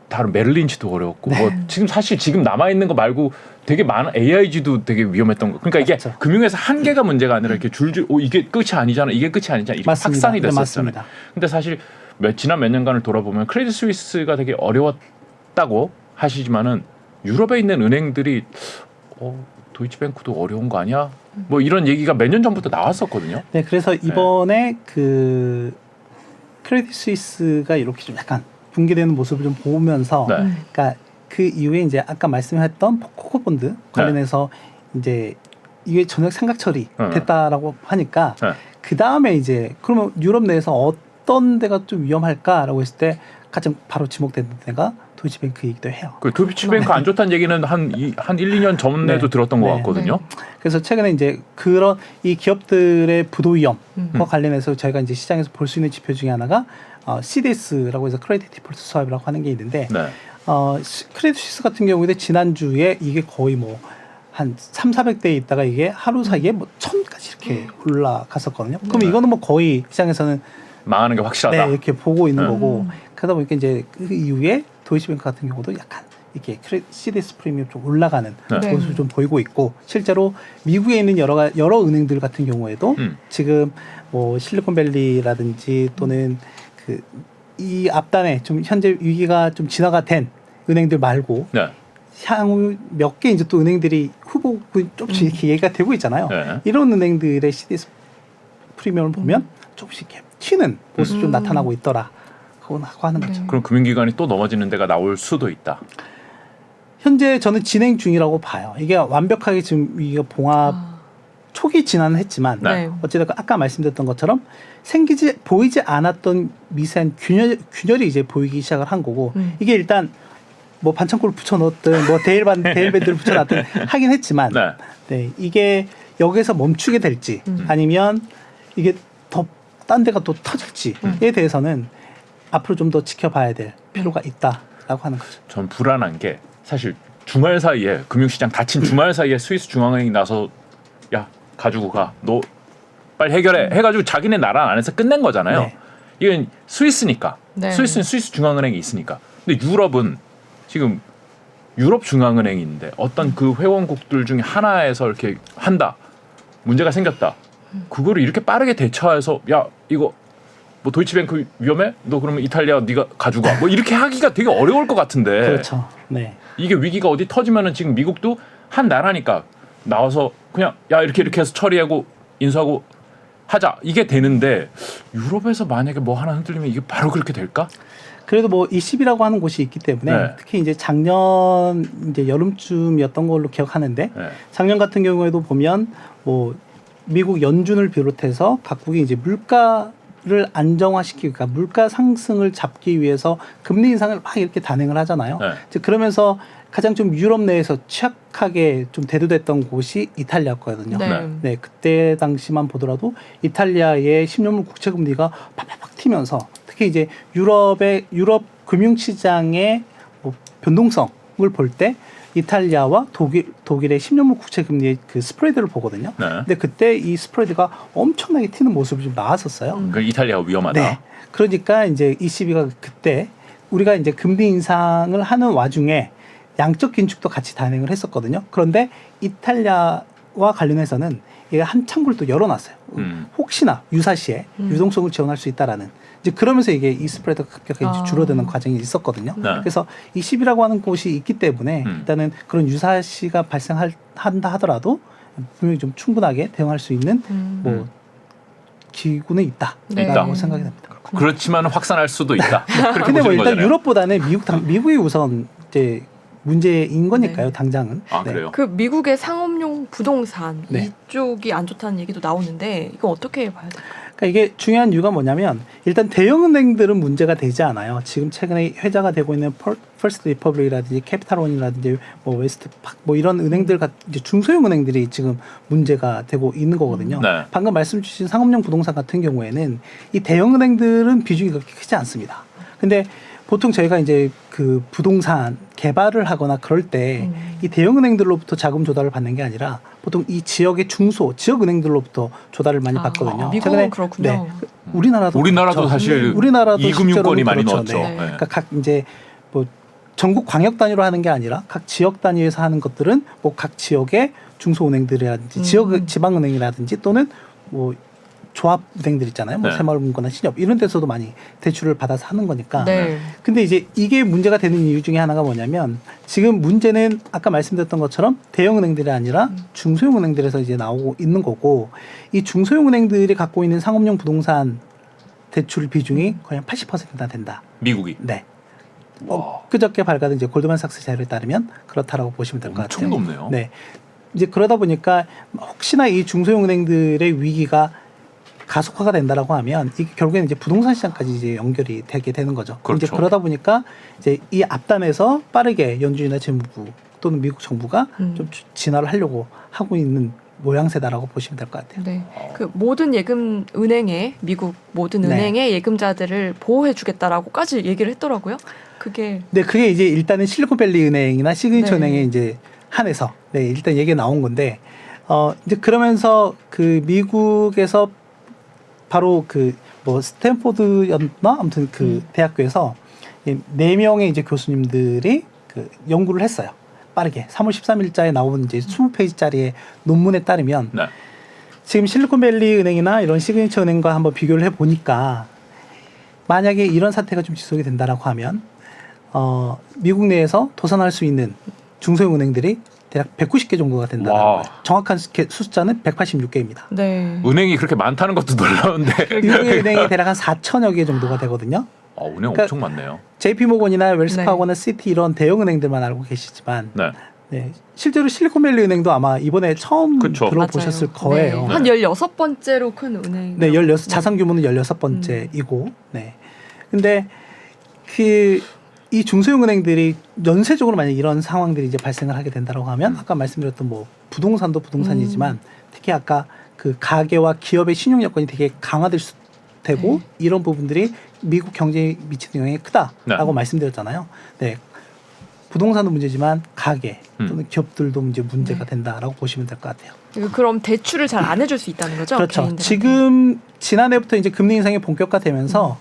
다른 메릴린치도 어려웠고 네. 뭐 지금 사실 지금 남아 있는 거 말고 되게 많은 AIG도 되게 위험했던 거. 그러니까 이게 맞죠. 금융에서 한 개가 문제가 아니라 이렇게 줄줄 이게 끝이 아니잖아. 이게 끝이 아니잖아. 이게 맞습니다. 확산이 네, 됐었잖아요. 맞습니다. 근데 사실 지난 몇 년간을 돌아보면 크레딧 스위스가 되게 어려웠다고 하시지만은 유럽에 있는 은행들이 도이치뱅크도 어려운 거 아니야? 뭐 이런 얘기가 몇 년 전부터 나왔었거든요. 네, 그래서 이번에 그 크레딧 스위스가 이렇게 좀 약간 붕괴되는 모습을 좀 보면서, 네. 그러니까 그 이후에 이제 아까 말씀했던 코코본드 관련해서 이제 이게 전혀 생각 처리 됐다라고 하니까 네. 그 다음에 이제 그러면 유럽 내에서 어떤 데가 좀 위험할까라고 했을 때 가장 바로 지목되는 데가 도이치뱅크이기도 해요. 그 도이치뱅크 안 좋다는 얘기는 한 1, 2년 전에도 네. 들었던 것 네. 같거든요. 그래서 최근에 이제 그런 이 기업들의 부도 위험과 관련해서 저희가 이제 시장에서 볼 수 있는 지표 중에 하나가 CDS라고 해서 크레딧 디폴트 스왑이라고 하는 게 있는데 네. 크레딧 스위스 같은 경우에 지난주에 이게 거의 뭐 한 3,400대에 있다가 이게 하루 사이에 뭐 1,000까지 이렇게 올라갔었거든요. 그럼 이거는 뭐 거의 시장에서는 망하는 게 확실하다. 네, 이렇게 보고 있는 네. 거고, 그러다 보니까 이제 그 이후에 도이치뱅크 같은 경우도 약간 이렇게 CDS 프리미엄 좀 올라가는 네. 모습을 좀 보이고 있고, 실제로 미국에 있는 여러 은행들 같은 경우에도 지금 뭐 실리콘밸리라든지 또는 그 이 앞단에 좀 현재 위기가 좀 진화가 된 은행들 말고 네. 향후 몇 개 이제 또 은행들이 후보군 조금씩 이렇게 얘기가 되고 있잖아요. 네. 이런 은행들의 CDS 프리미엄을 보면 조금씩 이렇게 튀는 모습이 좀 나타나고 있더라. 하고 하는 거죠. 그럼 금융기관이 또 넘어지는 데가 나올 수도 있다. 현재 저는 진행 중이라고 봐요. 이게 완벽하게 지금 위기가 봉합 초기 진화는 했지만 네. 어쨌든 아까 말씀드렸던 것처럼 보이지 않았던 미세한 균열이 이제 보이기 시작을 한 거고, 이게 일단 뭐 반창고를 붙여넣었든 뭐 데일밴드를 붙여놨든 하긴 했지만 네. 네, 이게 여기서 멈추게 될지 아니면 이게 더 딴 데가 또 터질지에 대해서는 앞으로 좀 더 지켜봐야 될 필요가 있다라고 하는 거죠. 전 불안한 게 사실 주말 사이에 금융시장 닫힌 주말 사이에 스위스 중앙은행이 나서 야 가지고 가 너 빨리 해결해 해가지고 자기네 나라 안에서 끝낸 거잖아요. 네. 이건 스위스니까 네. 스위스는 스위스 중앙은행이 있으니까. 근데 유럽은 지금 유럽 중앙은행인데 어떤 그 회원국들 중에 하나에서 이렇게 한다 문제가 생겼다. 그거를 이렇게 빠르게 대처해서 야 이거 뭐 도이치뱅크 위험해? 너 그러면 이탈리아 네가 가지고 와. 뭐 이렇게 하기가 되게 어려울 것 같은데. 그렇죠. 네. 이게 위기가 어디 터지면은 지금 미국도 한 나라니까 나와서 그냥 야 이렇게 해서 처리하고 인수하고 하자 이게 되는데 유럽에서 만약에 뭐 하나 흔들리면 이게 바로 그렇게 될까? 그래도 뭐 ECB라고 하는 곳이 있기 때문에 네. 특히 이제 작년 이제 여름쯤이었던 걸로 기억하는데 네. 작년 같은 경우에도 보면 뭐 미국 연준을 비롯해서 각국이 이제 물가를 안정화시키기, 그러니까 물가 상승을 잡기 위해서 금리 인상을 막 이렇게 단행을 하잖아요. 네. 이제 그러면서 가장 좀 유럽 내에서 취약하게 좀 대두됐던 곳이 이탈리아였거든요. 네. 네, 그때 당시만 보더라도 이탈리아의 10년물 국채 금리가 팍팍팍 튀면서 특히 이제 유럽 금융시장의 뭐 변동성을 볼 때 이탈리아와 독일의 10년물 국채 금리의 그 스프레드를 보거든요. 네. 근데 그때 이 스프레드가 엄청나게 튀는 모습이 좀 나왔었어요. 그 이탈리아가 위험하다. 네. 그러니까 이제 ECB가 그때 우리가 이제 금리 인상을 하는 와중에 양적 긴축도 같이 단행을 했었거든요. 그런데 이탈리아와 관련해서는 이게 한 창구를 또 열어놨어요. 혹시나 유사시에 유동성을 지원할 수 있다라는. 이제 그러면서 이게 이 스프레드가 급격하게 이제 줄어드는 과정이 있었거든요. 네. 그래서 ECB라고 하는 곳이 있기 때문에 일단은 그런 유사시가 발생한다 하더라도 분명히 좀 충분하게 대응할 수 있는 뭐 기구는 있다라고 네. 생각이 됩니다. 그렇지만 확산할 수도 있다. 그렇게 근데 뭐 보시는 일단 거잖아요. 유럽보다는 미국이 우선 이제 문제인 거니까요, 네. 당장은. 아 네. 그래요? 그 미국의 상업용 부동산 네. 이쪽이 안 좋다는 얘기도 나오는데 이거 어떻게 봐야 될까요? 그러니까 이게 중요한 이유가 뭐냐면 일단 대형은행들은 문제가 되지 않아요. 지금 최근에 회자가 되고 있는 퍼스트 리퍼블릭이라든지 캐피탈원이라든지 뭐 웨스트팍 뭐 이런 은행들 이제 중소형 은행들이 지금 문제가 되고 있는 거거든요. 네. 방금 말씀 주신 상업용 부동산 같은 경우에는 이 대형은행들은 비중이 그렇게 크지 않습니다. 근데 보통 저희가 이제 그 부동산 개발을 하거나 그럴 때 이 대형은행들로부터 자금 조달을 받는 게 아니라 보통 이 지역의 지역은행들로부터 조달을 많이 받거든요. 미국은 최근에 그렇군요. 네, 우리나라도 우리나라도 사실 우리나라도 이금융권이 많이 그렇죠. 넣었죠. 네. 네. 그러니까 각 이제 뭐 전국 광역 단위로 하는 게 아니라 각 지역 단위에서 하는 것들은 뭐 각 지역의 중소은행들이라든지 지방은행이라든지 또는 뭐 조합은행들 있잖아요. 뭐 네. 새마을금고나 신협 이런 데서도 많이 대출을 받아서 하는 거니까. 네. 근데 이제 이게 문제가 되는 이유 중에 하나가 뭐냐면 지금 문제는 아까 말씀드렸던 것처럼 대형은행들이 아니라 중소형은행들에서 이제 나오고 있는 거고 이 중소형은행들이 갖고 있는 상업용 부동산 대출 비중이 거의 한 80%나 된다. 미국이. 네. 와. 그저께 밝아든 이제 골드만삭스 자료에 따르면 그렇다라고 보시면 될 것 같아요. 엄청 높네요. 네. 이제 그러다 보니까 혹시나 이 중소형은행들의 위기가 가속화가 된다라고 하면 이게 결국에는 이제 부동산 시장까지 이제 연결이 되게 되는 거죠. 그렇죠. 이제 그러다 보니까 이제 이 앞단에서 빠르게 연준이나 재무부 또는 미국 정부가 좀 진화를 하려고 하고 있는 모양새다라고 보시면 될 것 같아요. 네. 그 모든 예금 은행에 미국 모든 네. 은행의 예금자들을 보호해 주겠다라고까지 얘기를 했더라고요. 그게 네, 그게 이제 일단은 실리콘밸리 은행이나 시그니처 네. 은행에 이제 한해서 네, 일단 얘기가 나온 건데 이제 그러면서 그 미국에서 바로 그 뭐 스탠포드였나 아무튼 그 대학교에서 4명의 이제 교수님들이 그 연구를 했어요. 빠르게 3월 13일자에 나온 이제 20페이지짜리의 논문에 따르면 네. 지금 실리콘밸리 은행이나 이런 시그니처 은행과 한번 비교를 해 보니까 만약에 이런 사태가 좀 지속이 된다라고 하면 미국 내에서 도산할 수 있는 중소형 은행들이 대략 190개 정도가 된다는 와. 거예요. 정확한 숫자는 186개입니다. 네. 은행이 그렇게 많다는 것도 놀라운데. 미국의 은행이 대략 한 4천여 개 정도가 되거든요. 은행 그러니까 엄청 많네요. JP모건이나 웰스파고나 네. 시티 이런 대형 은행들만 알고 계시지만 네. 네, 실제로 실리콘밸리 은행도 아마 이번에 처음 그쵸. 들어보셨을 맞아요. 거예요. 네. 한 16번째로 큰 은행. 네, 자산 규모는 16번째이고. 네. 근데 이 중소형 은행들이 연쇄적으로 만약 이런 상황들이 이제 발생을 하게 된다고 하면 아까 말씀드렸던 뭐 부동산도 부동산이지만 특히 아까 그 가계와 기업의 신용 여건이 되게 강화될 수 되고 이런 부분들이 미국 경제에 미치는 영향이 크다라고 말씀드렸잖아요. 네. 부동산도 문제지만 가계 또는 기업들도 이제 문제가 된다라고 보시면 될 것 같아요. 그럼 대출을 잘 안 해줄 수 있다는 거죠? 그렇죠. 개인들한테? 지금 지난해부터 이제 금리 인상이 본격화되면서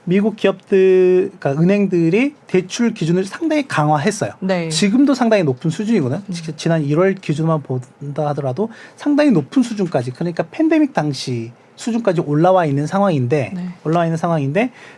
미국 기업들, 그러니까 은행들이 대출 기준을 상당히 강화했어요. 네. 지금도 상당히 높은 수준이거든요. 지난 1월 기준만 본다 하더라도 상당히 높은 수준까지, 그러니까 팬데믹 당시 수준까지 올라와 있는 상황인데,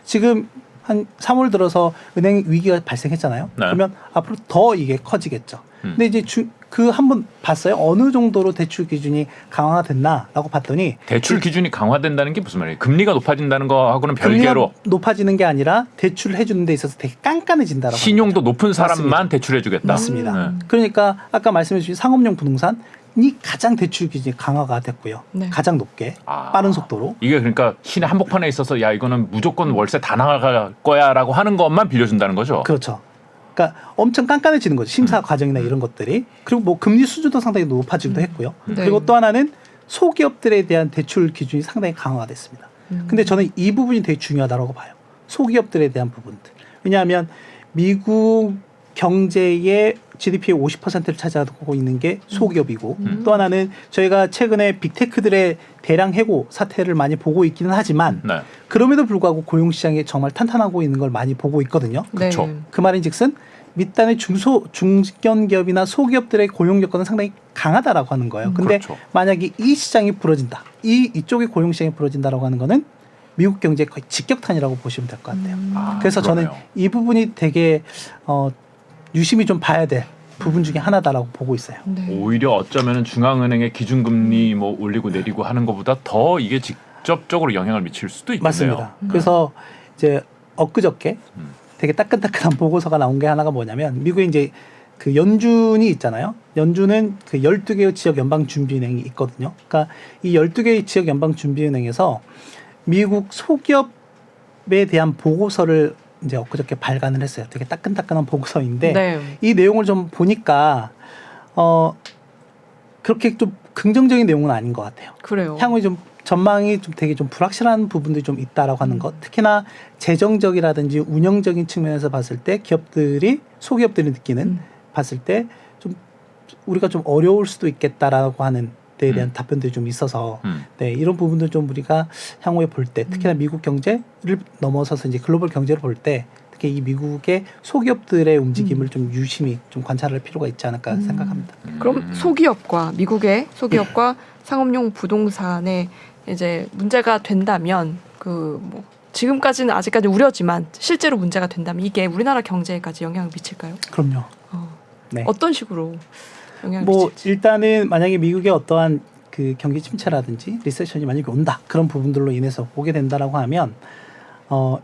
지금 한 3월 들어서 은행 위기가 발생했잖아요. 네. 그러면 앞으로 더 이게 커지겠죠. 근데 이제 그 한번 봤어요. 어느 정도로 대출 기준이 강화가 됐나라고 봤더니 대출 기준이 강화된다는 게 무슨 말이에요? 금리가 높아진다는 거하고는 별개로 금리가 높아지는 게 아니라 대출을 해주는 데 있어서 되게 깐깐해진다라고. 신용도 높은 사람만 맞습니다. 대출해주겠다. 맞습니다. 그러니까 아까 말씀해 주신 상업용 부동산이 가장 대출 기준이 강화가 됐고요. 네. 가장 높게 빠른 속도로. 이게 그러니까 시내 한복판에 있어서 야 이거는 무조건 월세 다 나갈 거야라고 하는 것만 빌려준다는 거죠. 그렇죠. 그러니까 엄청 깐깐해지는 거죠. 심사 과정이나 이런 것들이. 그리고 뭐 금리 수준도 상당히 높아지기도 했고요. 네. 그리고 또 하나는 소기업들에 대한 대출 기준이 상당히 강화가 됐습니다. 근데 저는 이 부분이 되게 중요하다고 봐요. 소기업들에 대한 부분들. 왜냐하면 미국 경제의 GDP의 50%를 차지하고 있는 게 소기업이고 또 하나는 저희가 최근에 빅테크들의 대량 해고 사태를 많이 보고 있기는 하지만 네. 그럼에도 불구하고 고용시장이 정말 탄탄하고 있는 걸 많이 보고 있거든요. 네. 그쵸. 그 말인즉슨 밑단의 중견 기업이나 소기업들의 고용 여건은 상당히 강하다라고 하는 거예요. 근데 그렇죠. 만약에 이 시장이 부러진다, 이쪽의 고용 시장이 부러진다라고 하는 거는 미국 경제의 거의 직격탄이라고 보시면 될 것 같아요. 그래서 그러네요. 저는 이 부분이 되게 유심히 좀 봐야 될 부분 중에 하나다라고 보고 있어요. 네. 오히려 어쩌면은 중앙은행의 기준금리 뭐 올리고 내리고 하는 것보다 더 이게 직접적으로 영향을 미칠 수도 있겠네요. 맞습니다. 그래서 이제 엊그저께 되게 따끈따끈한 보고서가 나온 게 하나가 뭐냐면 미국에 이제 그 연준이 있잖아요. 연준은 그 12개의 지역 연방준비은행이 있거든요. 그러니까 이 12개의 지역 연방준비은행에서 미국 소기업에 대한 보고서를 이제 엊그저께 발간을 했어요. 되게 따끈따끈한 보고서인데 네. 이 내용을 좀 보니까 그렇게 좀 긍정적인 내용은 아닌 것 같아요. 그래요. 향후 좀 전망이 좀 되게 좀 불확실한 부분들이 좀 있다라고 하는 것. 특히나 재정적이라든지 운영적인 측면에서 봤을 때 소기업들이 느끼는 봤을 때 좀 우리가 좀 어려울 수도 있겠다라고 하는 데에 대한 답변들이 좀 있어서 네, 이런 부분들 좀 우리가 향후에 볼 때 특히나 미국 경제를 넘어서서 이제 글로벌 경제를 볼 때 특히 이 미국의 소기업들의 움직임을 좀 유심히 좀 관찰할 필요가 있지 않을까 생각합니다. 그럼 미국의 소기업과 상업용 부동산의 이제 문제가 된다면 그 뭐 지금까지는 아직까지 우려지만 실제로 문제가 된다면 이게 우리나라 경제에까지 영향을 미칠까요? 그럼요. 네. 어떤 식으로 영향을 뭐 미칠지? 일단은 만약에 미국의 어떠한 그 경기 침체라든지 리세션이 만약에 온다 그런 부분들로 인해서 오게 된다라고 하면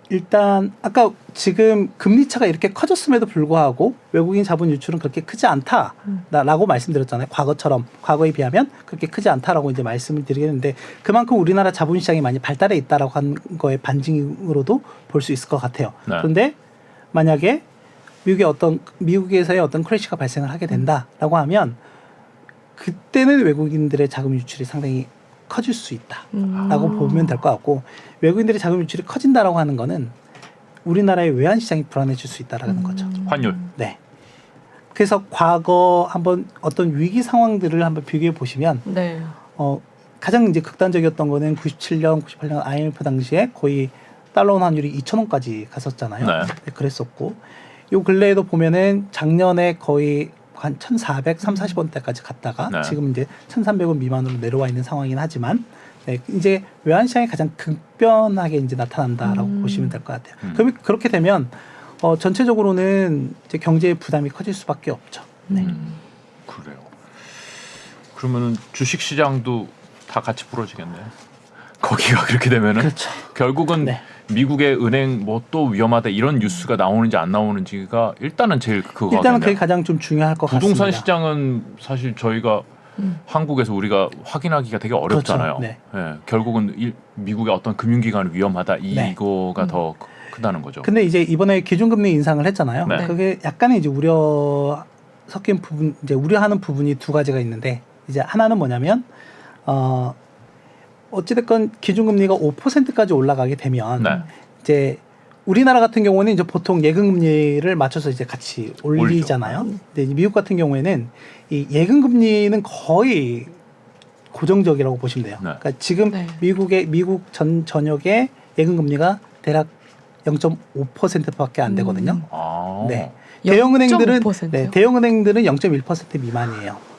일단 아까 지금 금리 차가 이렇게 커졌음에도 불구하고 외국인 자본 유출은 그렇게 크지 않다라고 말씀드렸잖아요. 과거에 비하면 그렇게 크지 않다라고 이제 말씀을 드리겠는데 그만큼 우리나라 자본 시장이 많이 발달해 있다라고 한 거의 반증으로도 볼 수 있을 것 같아요. 네. 그런데 만약에 미국에서의 어떤 크래시가 발생을 하게 된다라고 하면 그때는 외국인들의 자금 유출이 상당히 커질 수 있다라고 보면 될 것 같고 외국인들의 자금 유출이 커진다라고 하는 거는 우리나라의 외환 시장이 불안해질 수 있다라는 거죠. 환율. 네. 그래서 과거 한번 어떤 위기 상황들을 한번 비교해 보시면 네. 가장 이제 극단적이었던 거는 97년, 98년 IMF 당시에 거의 달러 원 환율이 2,000원까지 갔었잖아요. 네. 네, 그랬었고 요 근래에도 보면은 작년에 거의 한 1,400, 340원대까지 갔다가 네. 지금 이제 1,300원 mi만으로 내려와 있는 상황이긴 하지만 네, 이제 외환 시장이 가장 급변하게 이제 나타난다라고 보시면 될 것 같아요. 그렇게 되면 전체적으로는 이제 경제의 부담이 커질 수밖에 없죠. 네. 그래요. 그러면은 주식 시장도 다 같이 부러지겠네요. 거기가 그렇게 되면은 그렇죠. 결국은 네. 미국의 은행 뭐 또 위험하다 이런 뉴스가 나오는지 안 나오는지가 일단은 제일 그거거든요. 일단은 그게 가장 좀 중요할 것 부동산 같습니다. 시장은 사실 저희가 한국에서 우리가 확인하기가 되게 어렵잖아요. 그렇죠. 네. 예, 결국은 미국의 어떤 금융기관은 위험하다 네. 이거가 더 크다는 거죠. 근데 이제 이번에 기준금리 인상을 했잖아요. 네. 그게 약간의 이제 우려 섞인 부분, 이제 우려하는 부분이 두 가지가 있는데 이제 하나는 뭐냐면 어찌됐건 기준금리가 5%까지 올라가게 되면 네. 이제 우리나라 같은 경우는 이제 보통 예금금리를 맞춰서 이제 같이 올리잖아요. 근데 이제 미국 같은 경우에는 이 예금금리는 거의 고정적이라고 보시면 돼요. 네. 그러니까 지금 네. 미국 전역의 예금금리가 대략 0.5%밖에 안 되거든요. 아, 네. 대형은행들은 0.5%요? 네, 대형은행들은 0.1% 미만이에요.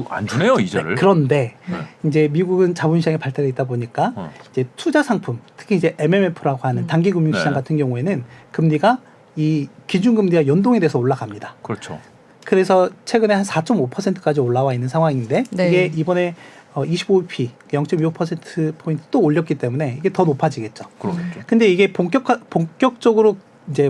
안 주네요 이자를. 그런데 네. 이제 미국은 자본시장이 발달해 있다 보니까 이제 투자 상품, 특히 이제 MMF라고 하는 단기 금융시장 네. 같은 경우에는 금리가 이 기준금리와 연동이 돼서 올라갑니다. 그렇죠. 그래서 최근에 한 4.5%까지 올라와 있는 상황인데 네. 이게 이번에 25bp 0.25%포인트 또 올렸기 때문에 이게 더 높아지겠죠. 그렇겠죠. 근데 이게 본격적으로 이제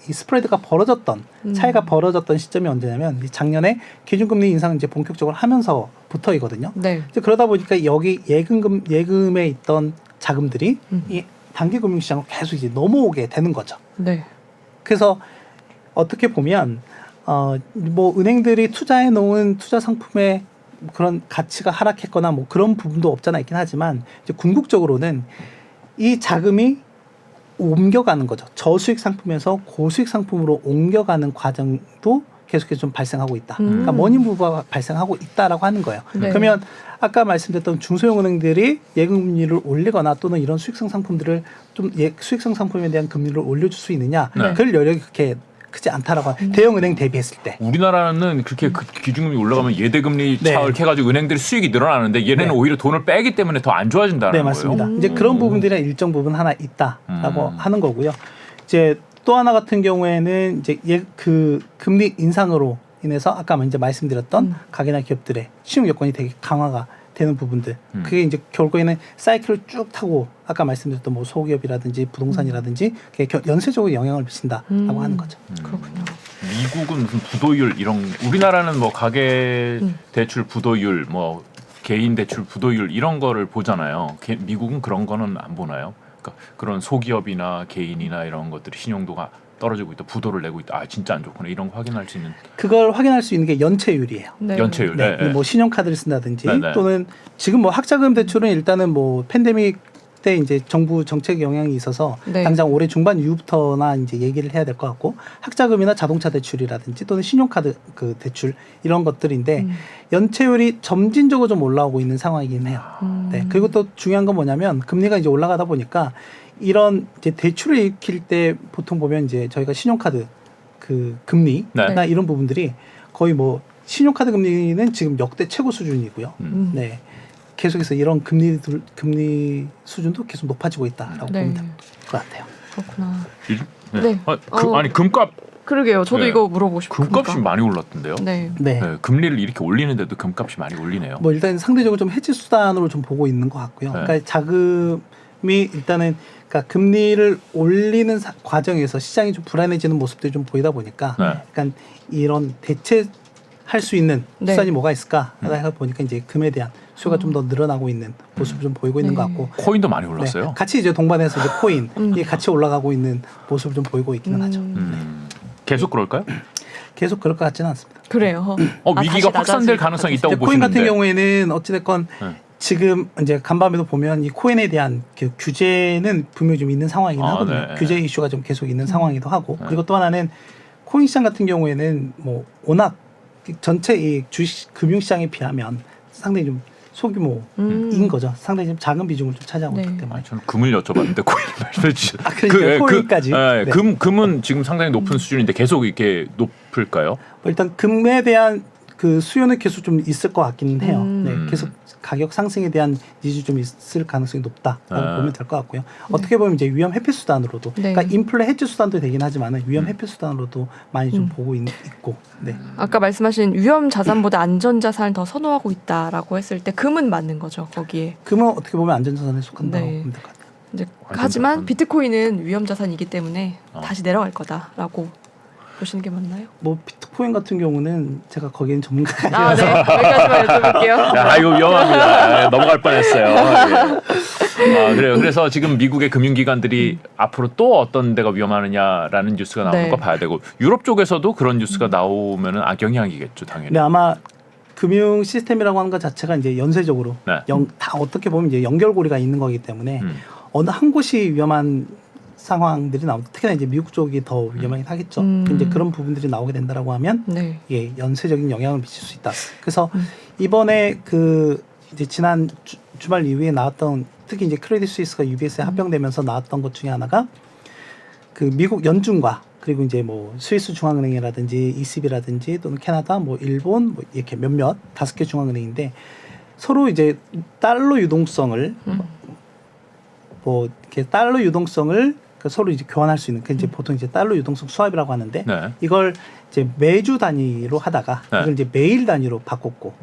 이 스프레드가 벌어졌던 차이가 벌어졌던 시점이 언제냐면 작년에 기준금리 인상 이제 본격적으로 하면서부터이거든요. 네. 이제 그러다 보니까 여기 예금에 있던 자금들이 이 단기 금융시장으로 계속 이제 넘어오게 되는 거죠. 네. 그래서 어떻게 보면 뭐 은행들이 투자해 놓은 투자 상품의 그런 가치가 하락했거나 뭐 그런 부분도 없잖아 있긴 하지만 이제 궁극적으로는 이 자금이 옮겨가는 거죠. 저수익 상품에서 고수익 상품으로 옮겨가는 과정도 계속해서 좀 발생하고 있다. 그러니까 머니무브가 발생하고 있다라고 하는 거예요. 네. 그러면 아까 말씀드렸던 중소형 은행들이 예금금리를 올리거나 또는 이런 수익성 상품들을 좀 수익성 상품에 대한 금리를 올려줄 수 있느냐? 네. 그럴 여력이 그렇게 크지 않다라고 대형 은행 대비했을 때. 우리나라는 그렇게 기준금리 올라가면 예대금리 네. 차을 해가지고 은행들이 수익이 늘어나는데 얘네는 네. 오히려 돈을 빼기 때문에 더 안 좋아진다는 네, 거예요. 맞습니다. 이제 그런 부분들이 일정 부분 하나 있다라고 하는 거고요. 이제 또 하나 같은 경우에는 이제 그 금리 인상으로 인해서 아까 이제 말씀드렸던 가게나 기업들의 신용 여건이 되게 강화가 되는 부분들. 그게 이제 결국에는 사이클을 쭉 타고 아까 말씀드렸던 뭐 소기업이라든지 부동산이라든지 그게 연쇄적으로 영향을 미친다라고 하는 거죠. 그렇군요. 미국은 무슨 부도율 이런 우리나라는 뭐 가계 대출 부도율 뭐 개인 대출 부도율 이런 거를 보잖아요. 미국은 그런 거는 안 보나요? 그러니까 그런 소기업이나 개인이나 이런 것들이 신용도가 떨어지고 있다, 부도를 내고 있다. 아 진짜 안 좋구나 이런 거 확인할 수 있는 그걸 확인할 수 있는 게 연체율이에요. 네. 연체율. 네, 네. 뭐 신용카드를 쓴다든지 네, 네. 또는 지금 뭐 학자금 대출은 일단은 뭐 팬데믹 때 이제 정부 정책 영향이 있어서 네. 당장 올해 중반 이후부터나 이제 얘기를 해야 될 것 같고 학자금이나 자동차 대출이라든지 또는 신용카드 그 대출 이런 것들인데 연체율이 점진적으로 좀 올라오고 있는 상황이긴 해요. 네, 그리고 또 중요한 건 뭐냐면 금리가 이제 올라가다 보니까 이런 이제 대출을 일으킬 때 보통 보면 이제 저희가 신용카드 그 금리나 네. 이런 부분들이 거의 뭐 신용카드 금리는 지금 역대 최고 수준이고요. 네. 계속해서 이런 금리 수준도 계속 높아지고 있다라고 네. 보면 될 것 같아요. 그렇구나. 네. 네. 아니 금값 그러게요. 저도 네. 이거 물어보고 싶어요. 금값이 많이 올랐던데요. 네. 네. 네, 금리를 이렇게 올리는데도 금값이 많이 올리네요. 뭐 일단 상대적으로 좀 해지 수단으로 좀 보고 있는 것 같고요. 네. 그러니까 자금이 일단은 그러니까 금리를 올리는 과정에서 시장이 좀 불안해지는 모습들이 좀 보이다 보니까 네. 약간 이런 대체할 수 있는 네. 수단이 뭐가 있을까 하다 보니까 이제 금에 대한 수요가 좀 더 늘어나고 있는 모습을 좀 보이고 있는 네. 것 같고 코인도 많이 올랐어요. 네. 같이 이제 동반해서 이제 코인이 같이 올라가고 있는 모습을 좀 보이고 있기는 하죠. 계속 그럴까요? 계속 그럴 것 같지는 않습니다. 그래요. 위기가 다시 확산될 낮아질 가능성이 것 있다고 이제 코인 보시는데. 같은 경우에는 어찌됐건 네. 지금 이제 간밤에도 보면 이 코인에 대한 그 규제는 분명히 좀 있는 상황이긴 하거든요. 네. 규제 이슈가 좀 계속 있는 상황이기도 하고 그리고 또 하나는 코인 시장 같은 경우에는 뭐 워낙 전체 이 주식 금융시장에 비하면 상당히 좀 소규모인 거죠. 상당히 좀 작은 비중을 좀 차지하고 네. 있기 때문에. 저는 금을 여쭤봤는데 코인 말씀해 주셨어요. 그러니까 코인까지. 네. 금은 지금 상당히 높은 수준인데 계속 이렇게 높을까요? 뭐 일단 금에 대한 그 수요는 계속 좀 있을 것 같기는 해요. 네, 음. 계속 가격 상승에 대한 니즈 좀 있을 가능성이 높다라고 네. 보면 될 것 같고요. 어떻게 보면 이제 위험 회피 수단으로도, 네. 그러니까 인플레 해지 수단도 되긴 하지만 위험 회피 수단으로도 많이 좀 보고 있고, 네. 아까 말씀하신 위험 자산보다 안전 자산을 더 선호하고 있다라고 했을 때 금은 맞는 거죠. 거기에. 금은 어떻게 보면 안전자산에 속한다고 네. 보면 될 것 같아요. 이제 안전 하지만 자산. 비트코인은 위험 자산이기 때문에 어. 다시 내려갈 거다라고 보시는 게 맞나요? 뭐 비트코인 같은 경우는 제가 거기엔 전문가가 아, 아니라서 네. 여기까지만 여쭤볼게요. 야, 이거 위험합니다. 넘어갈 뻔했어요. 예. 그래요. 그래서 지금 미국의 금융기관들이 앞으로 또 어떤 데가 위험하느냐라는 뉴스가 나오는 네. 거 봐야 되고 유럽 쪽에서도 그런 뉴스가 나오면은 악영향이겠죠, 당연히. 근데 아마 금융 시스템이라고 하는 것 자체가 이제 연쇄적으로 네. 다 어떻게 보면 이제 연결고리가 있는 거기 때문에 어느 한 곳이 위험한 상황들이 나오고 특히나 이제 미국 쪽이 더 위험하긴 하겠죠. 이제 그런 부분들이 나오게 된다라고 하면 네. 예, 연쇄적인 영향을 미칠 수 있다. 그래서 이번에 그 이제 지난 주말 이후에 나왔던 특히 이제 크레딧 스위스가 UBS에 합병되면서 나왔던 것 중에 하나가 그 미국 연준과 그리고 이제 뭐 스위스 중앙은행이라든지 ECB라든지 또는 캐나다, 뭐 일본 뭐 이렇게 몇몇 5개 중앙은행인데 서로 이제 달러 유동성을 뭐 이렇게 달러 유동성을 그 서로 이제 교환할 수 있는 그 이제 보통 이제 달러 유동성 수합이라고 하는데 네. 이걸 이제 매주 단위로 하다가 네. 이걸 이제 매일 단위로 바꿨고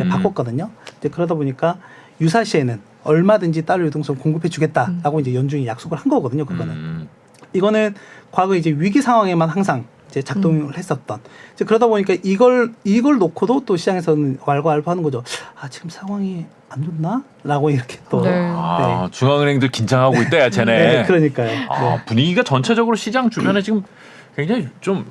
바꿨거든요. 이제 그러다 보니까 유사시에는 얼마든지 달러 유동성 공급해 주겠다라고 이제 연준이 약속을 한 거거든요. 그거는 이거는 과거 이제 위기 상황에만 항상 이제 작동을 했었던. 이제 그러다 보니까 이걸 놓고도 또 시장에서는 왈가왈부하는 거죠. 아 지금 상황이 안 좋나?라고 이렇게 또. 네. 아, 중앙은행들 긴장하고 있대야 쟤네. 네, 그러니까요. 아, 네. 분위기가 전체적으로 시장 주변에 지금 굉장히 좀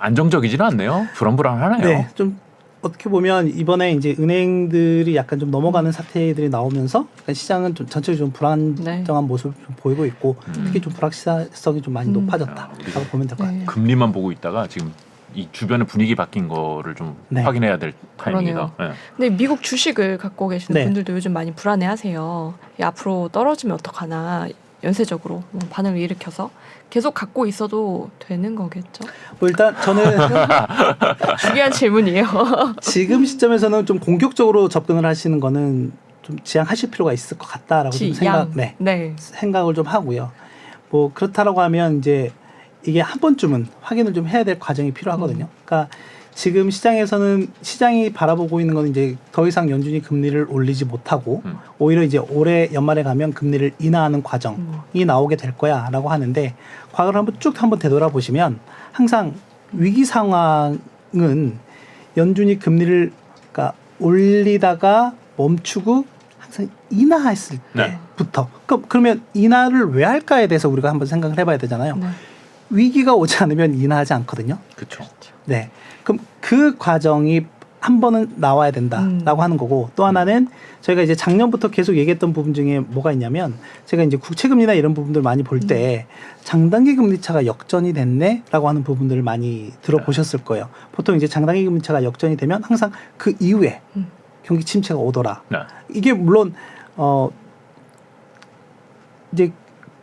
안정적이지는 않네요. 불안불안하네요. 네, 좀 어떻게 보면 이번에 이제 은행들이 약간 좀 넘어가는 사태들이 나오면서 약간 시장은 좀 전체적으로 좀 불안정한 네. 모습을 좀 보이고 있고 특히 좀 불확실성이 좀 많이 높아졌다라고 보면 될 것 같아요. 네. 금리만 보고 있다가 지금 이 주변의 분위기 바뀐 거를 좀 네. 확인해야 될 타이밍이다. 네. 근데 미국 주식을 갖고 계시는 네. 분들도 요즘 많이 불안해하세요. 이 앞으로 떨어지면 어떡하나 연쇄적으로 뭐 반응을 일으켜서 계속 갖고 있어도 되는 거겠죠? 뭐 일단 저는 중요한 질문이에요. 지금 시점에서는 좀 공격적으로 접근을 하시는 거는 좀 지양하실 필요가 있을 것 같다라고 좀 네. 생각을 좀 하고요. 뭐 그렇다라고 하면 이제 이게 한 번쯤은 확인을 좀 해야 될 과정이 필요하거든요. 그러니까 지금 시장에서는 시장이 바라보고 있는 건 이제 더 이상 연준이 금리를 올리지 못하고 오히려 이제 올해 연말에 가면 금리를 인하하는 과정이 나오게 될 거야라고 하는데 과거를 한번 되돌아보시면 항상 위기 상황은 연준이 금리를 그러니까 올리다가 멈추고 항상 인하했을 네. 때부터 그러면 인하를 왜 할까에 대해서 우리가 한번 생각을 해봐야 되잖아요. 네. 위기가 오지 않으면 인하하지 않거든요. 그렇죠. 네. 그럼 그 과정이 한 번은 나와야 된다라고 하는 거고 또 하나는 저희가 이제 작년부터 계속 얘기했던 부분 중에 뭐가 있냐면 제가 이제 국채금리나 이런 부분들 많이 볼 때 장단기 금리차가 역전이 됐네라고 하는 부분들을 많이 들어보셨을 거예요. 보통 이제 장단기 금리차가 역전이 되면 항상 그 이후에 경기 침체가 오더라. 네. 이게 물론 이제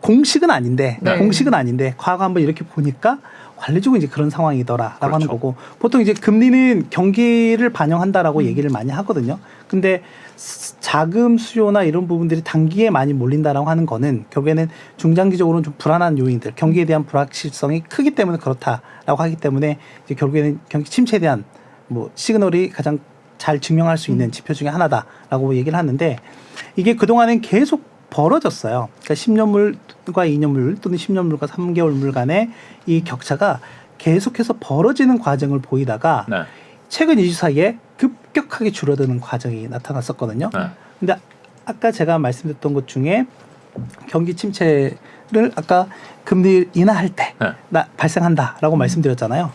공식은 아닌데 네. 과거 한번 이렇게 보니까 관례적으로 이제 그런 상황이더라라고 그렇죠. 하는 거고 보통 이제 금리는 경기를 반영한다라고 얘기를 많이 하거든요. 근데 자금 수요나 이런 부분들이 단기에 많이 몰린다라고 하는 거는 결국에는 중장기적으로는 좀 불안한 요인들, 경기에 대한 불확실성이 크기 때문에 그렇다라고 하기 때문에 이제 결국에는 경기 침체에 대한 뭐 시그널이 가장 잘 증명할 수 있는 지표 중에 하나다라고 얘기를 하는데 이게 그동안은 계속 벌어졌어요. 그러니까 10년물과 2년물 또는 10년물과 3개월물 간의 이 격차가 계속해서 벌어지는 과정을 보이다가 네. 최근 2주 사이에 급격하게 줄어드는 과정이 나타났었거든요. 네. 근데 아까 제가 말씀드렸던 것 중에 경기 침체를 아까 금리 인하할 때 네. 발생한다라고 말씀드렸잖아요.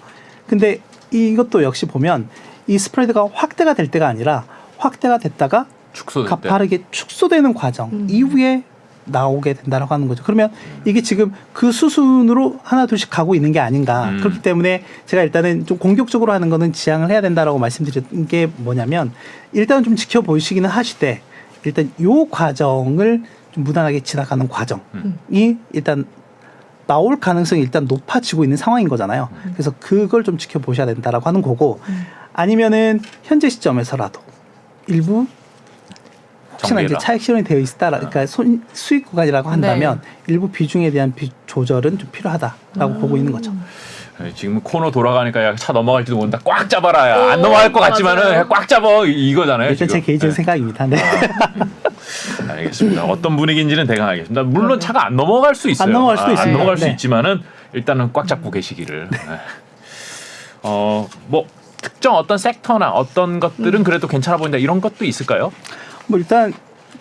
근데 이것도 역시 보면 이 스프레드가 확대가 될 때가 아니라 확대가 됐다가 축소될 때. 가파르게 축소되는 과정 이후에 나오게 된다라고 하는 거죠. 그러면 이게 지금 그 수순으로 하나 둘씩 가고 있는 게 아닌가. 그렇기 때문에 제가 일단은 좀 공격적으로 하는 거는 지양을 해야 된다라고 말씀드린 게 뭐냐면 일단은 좀 지켜보시기는 하시되 일단 요 과정을 좀 무난하게 지나가는 과정이 일단 나올 가능성이 일단 높아지고 있는 상황인 거잖아요. 그래서 그걸 좀 지켜보셔야 된다라고 하는 거고 아니면은 현재 시점에서라도 일부 혹시나 이제 정리해라. 차익 실현이 되어 있다, 그러니까 수익 구간이라고 한다면 일부 비중에 대한 조절은 좀 필요하다라고 보고 있는 거죠. 네, 지금 코너 돌아가니까 야, 차 넘어갈지도 모른다. 꽉 잡아라. 야. 안 오, 넘어갈 것 같지만은 맞아요. 야, 꽉 잡아 이거잖아요. 일단 제 지금. 개인적인 네. 생각입니다. 네. 알겠습니다. 어떤 분위기인지는 대강 알겠습니다. 물론 차가 안 넘어갈 수 있어요. 안 넘어갈 수도 있습니다. 안 넘어갈 수 네. 있지만은 일단은 꽉 잡고 계시기를. 네. 뭐 특정 어떤 섹터나 어떤 것들은 그래도 괜찮아 보인다 이런 것도 있을까요? 뭐 일단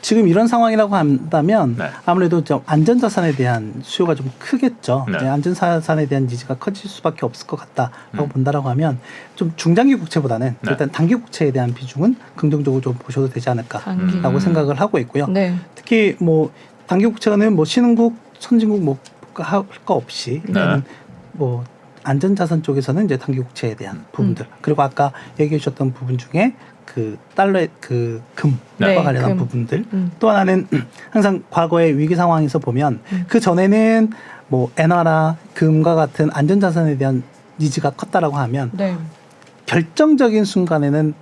지금 이런 상황이라고 한다면 네. 아무래도 좀 안전자산에 대한 수요가 좀 크겠죠. 네. 네, 안전자산에 대한 니즈가 커질 수밖에 없을 것 같다라고 본다라고 하면 좀 중장기 국채보다는 네. 일단 단기 국채에 대한 비중은 긍정적으로 좀 보셔도 되지 않을까라고 단기. 생각을 하고 있고요. 네. 특히 뭐 단기 국채는 뭐 신흥국, 선진국 뭐 할 거 없이 일단은 뭐 안전자산 쪽에서는 이제 단기 국채에 대한 부분들 그리고 아까 얘기해 주셨던 부분 중에 그 달러의 그 금과 네, 관련한 금. 부분들 또 하나는 항상 과거의 위기 상황에서 보면 그 전에는 뭐 엔화나 금과 같은 안전자산에 대한 니즈가 컸다라고 하면 네. 결정적인 순간에는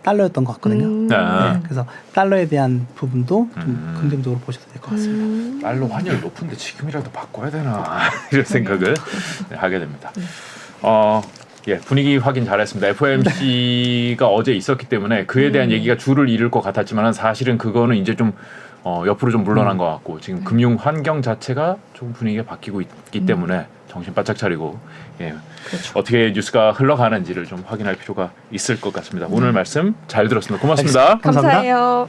달러였던 것 같거든요. 네. 네, 그래서 달러에 대한 부분도 좀 긍정적으로 보셔도 될 것 같습니다. 달러 환율 높은데 지금이라도 바꿔야 되나 이런 생각을 하게 됩니다. 예, 분위기 확인 잘했습니다. FOMC가 어제 있었기 때문에 그에 대한 얘기가 줄을 이룰 것 같았지만 사실은 그거는 이제 좀 옆으로 좀 물러난 것 같고 지금 금융 환경 자체가 좀 분위기가 바뀌고 있기 때문에 정신 바짝 차리고 예, 그렇죠. 어떻게 뉴스가 흘러가는지를 좀 확인할 필요가 있을 것 같습니다. 오늘 말씀 잘 들었습니다. 고맙습니다. 감사합니다. 감사해요.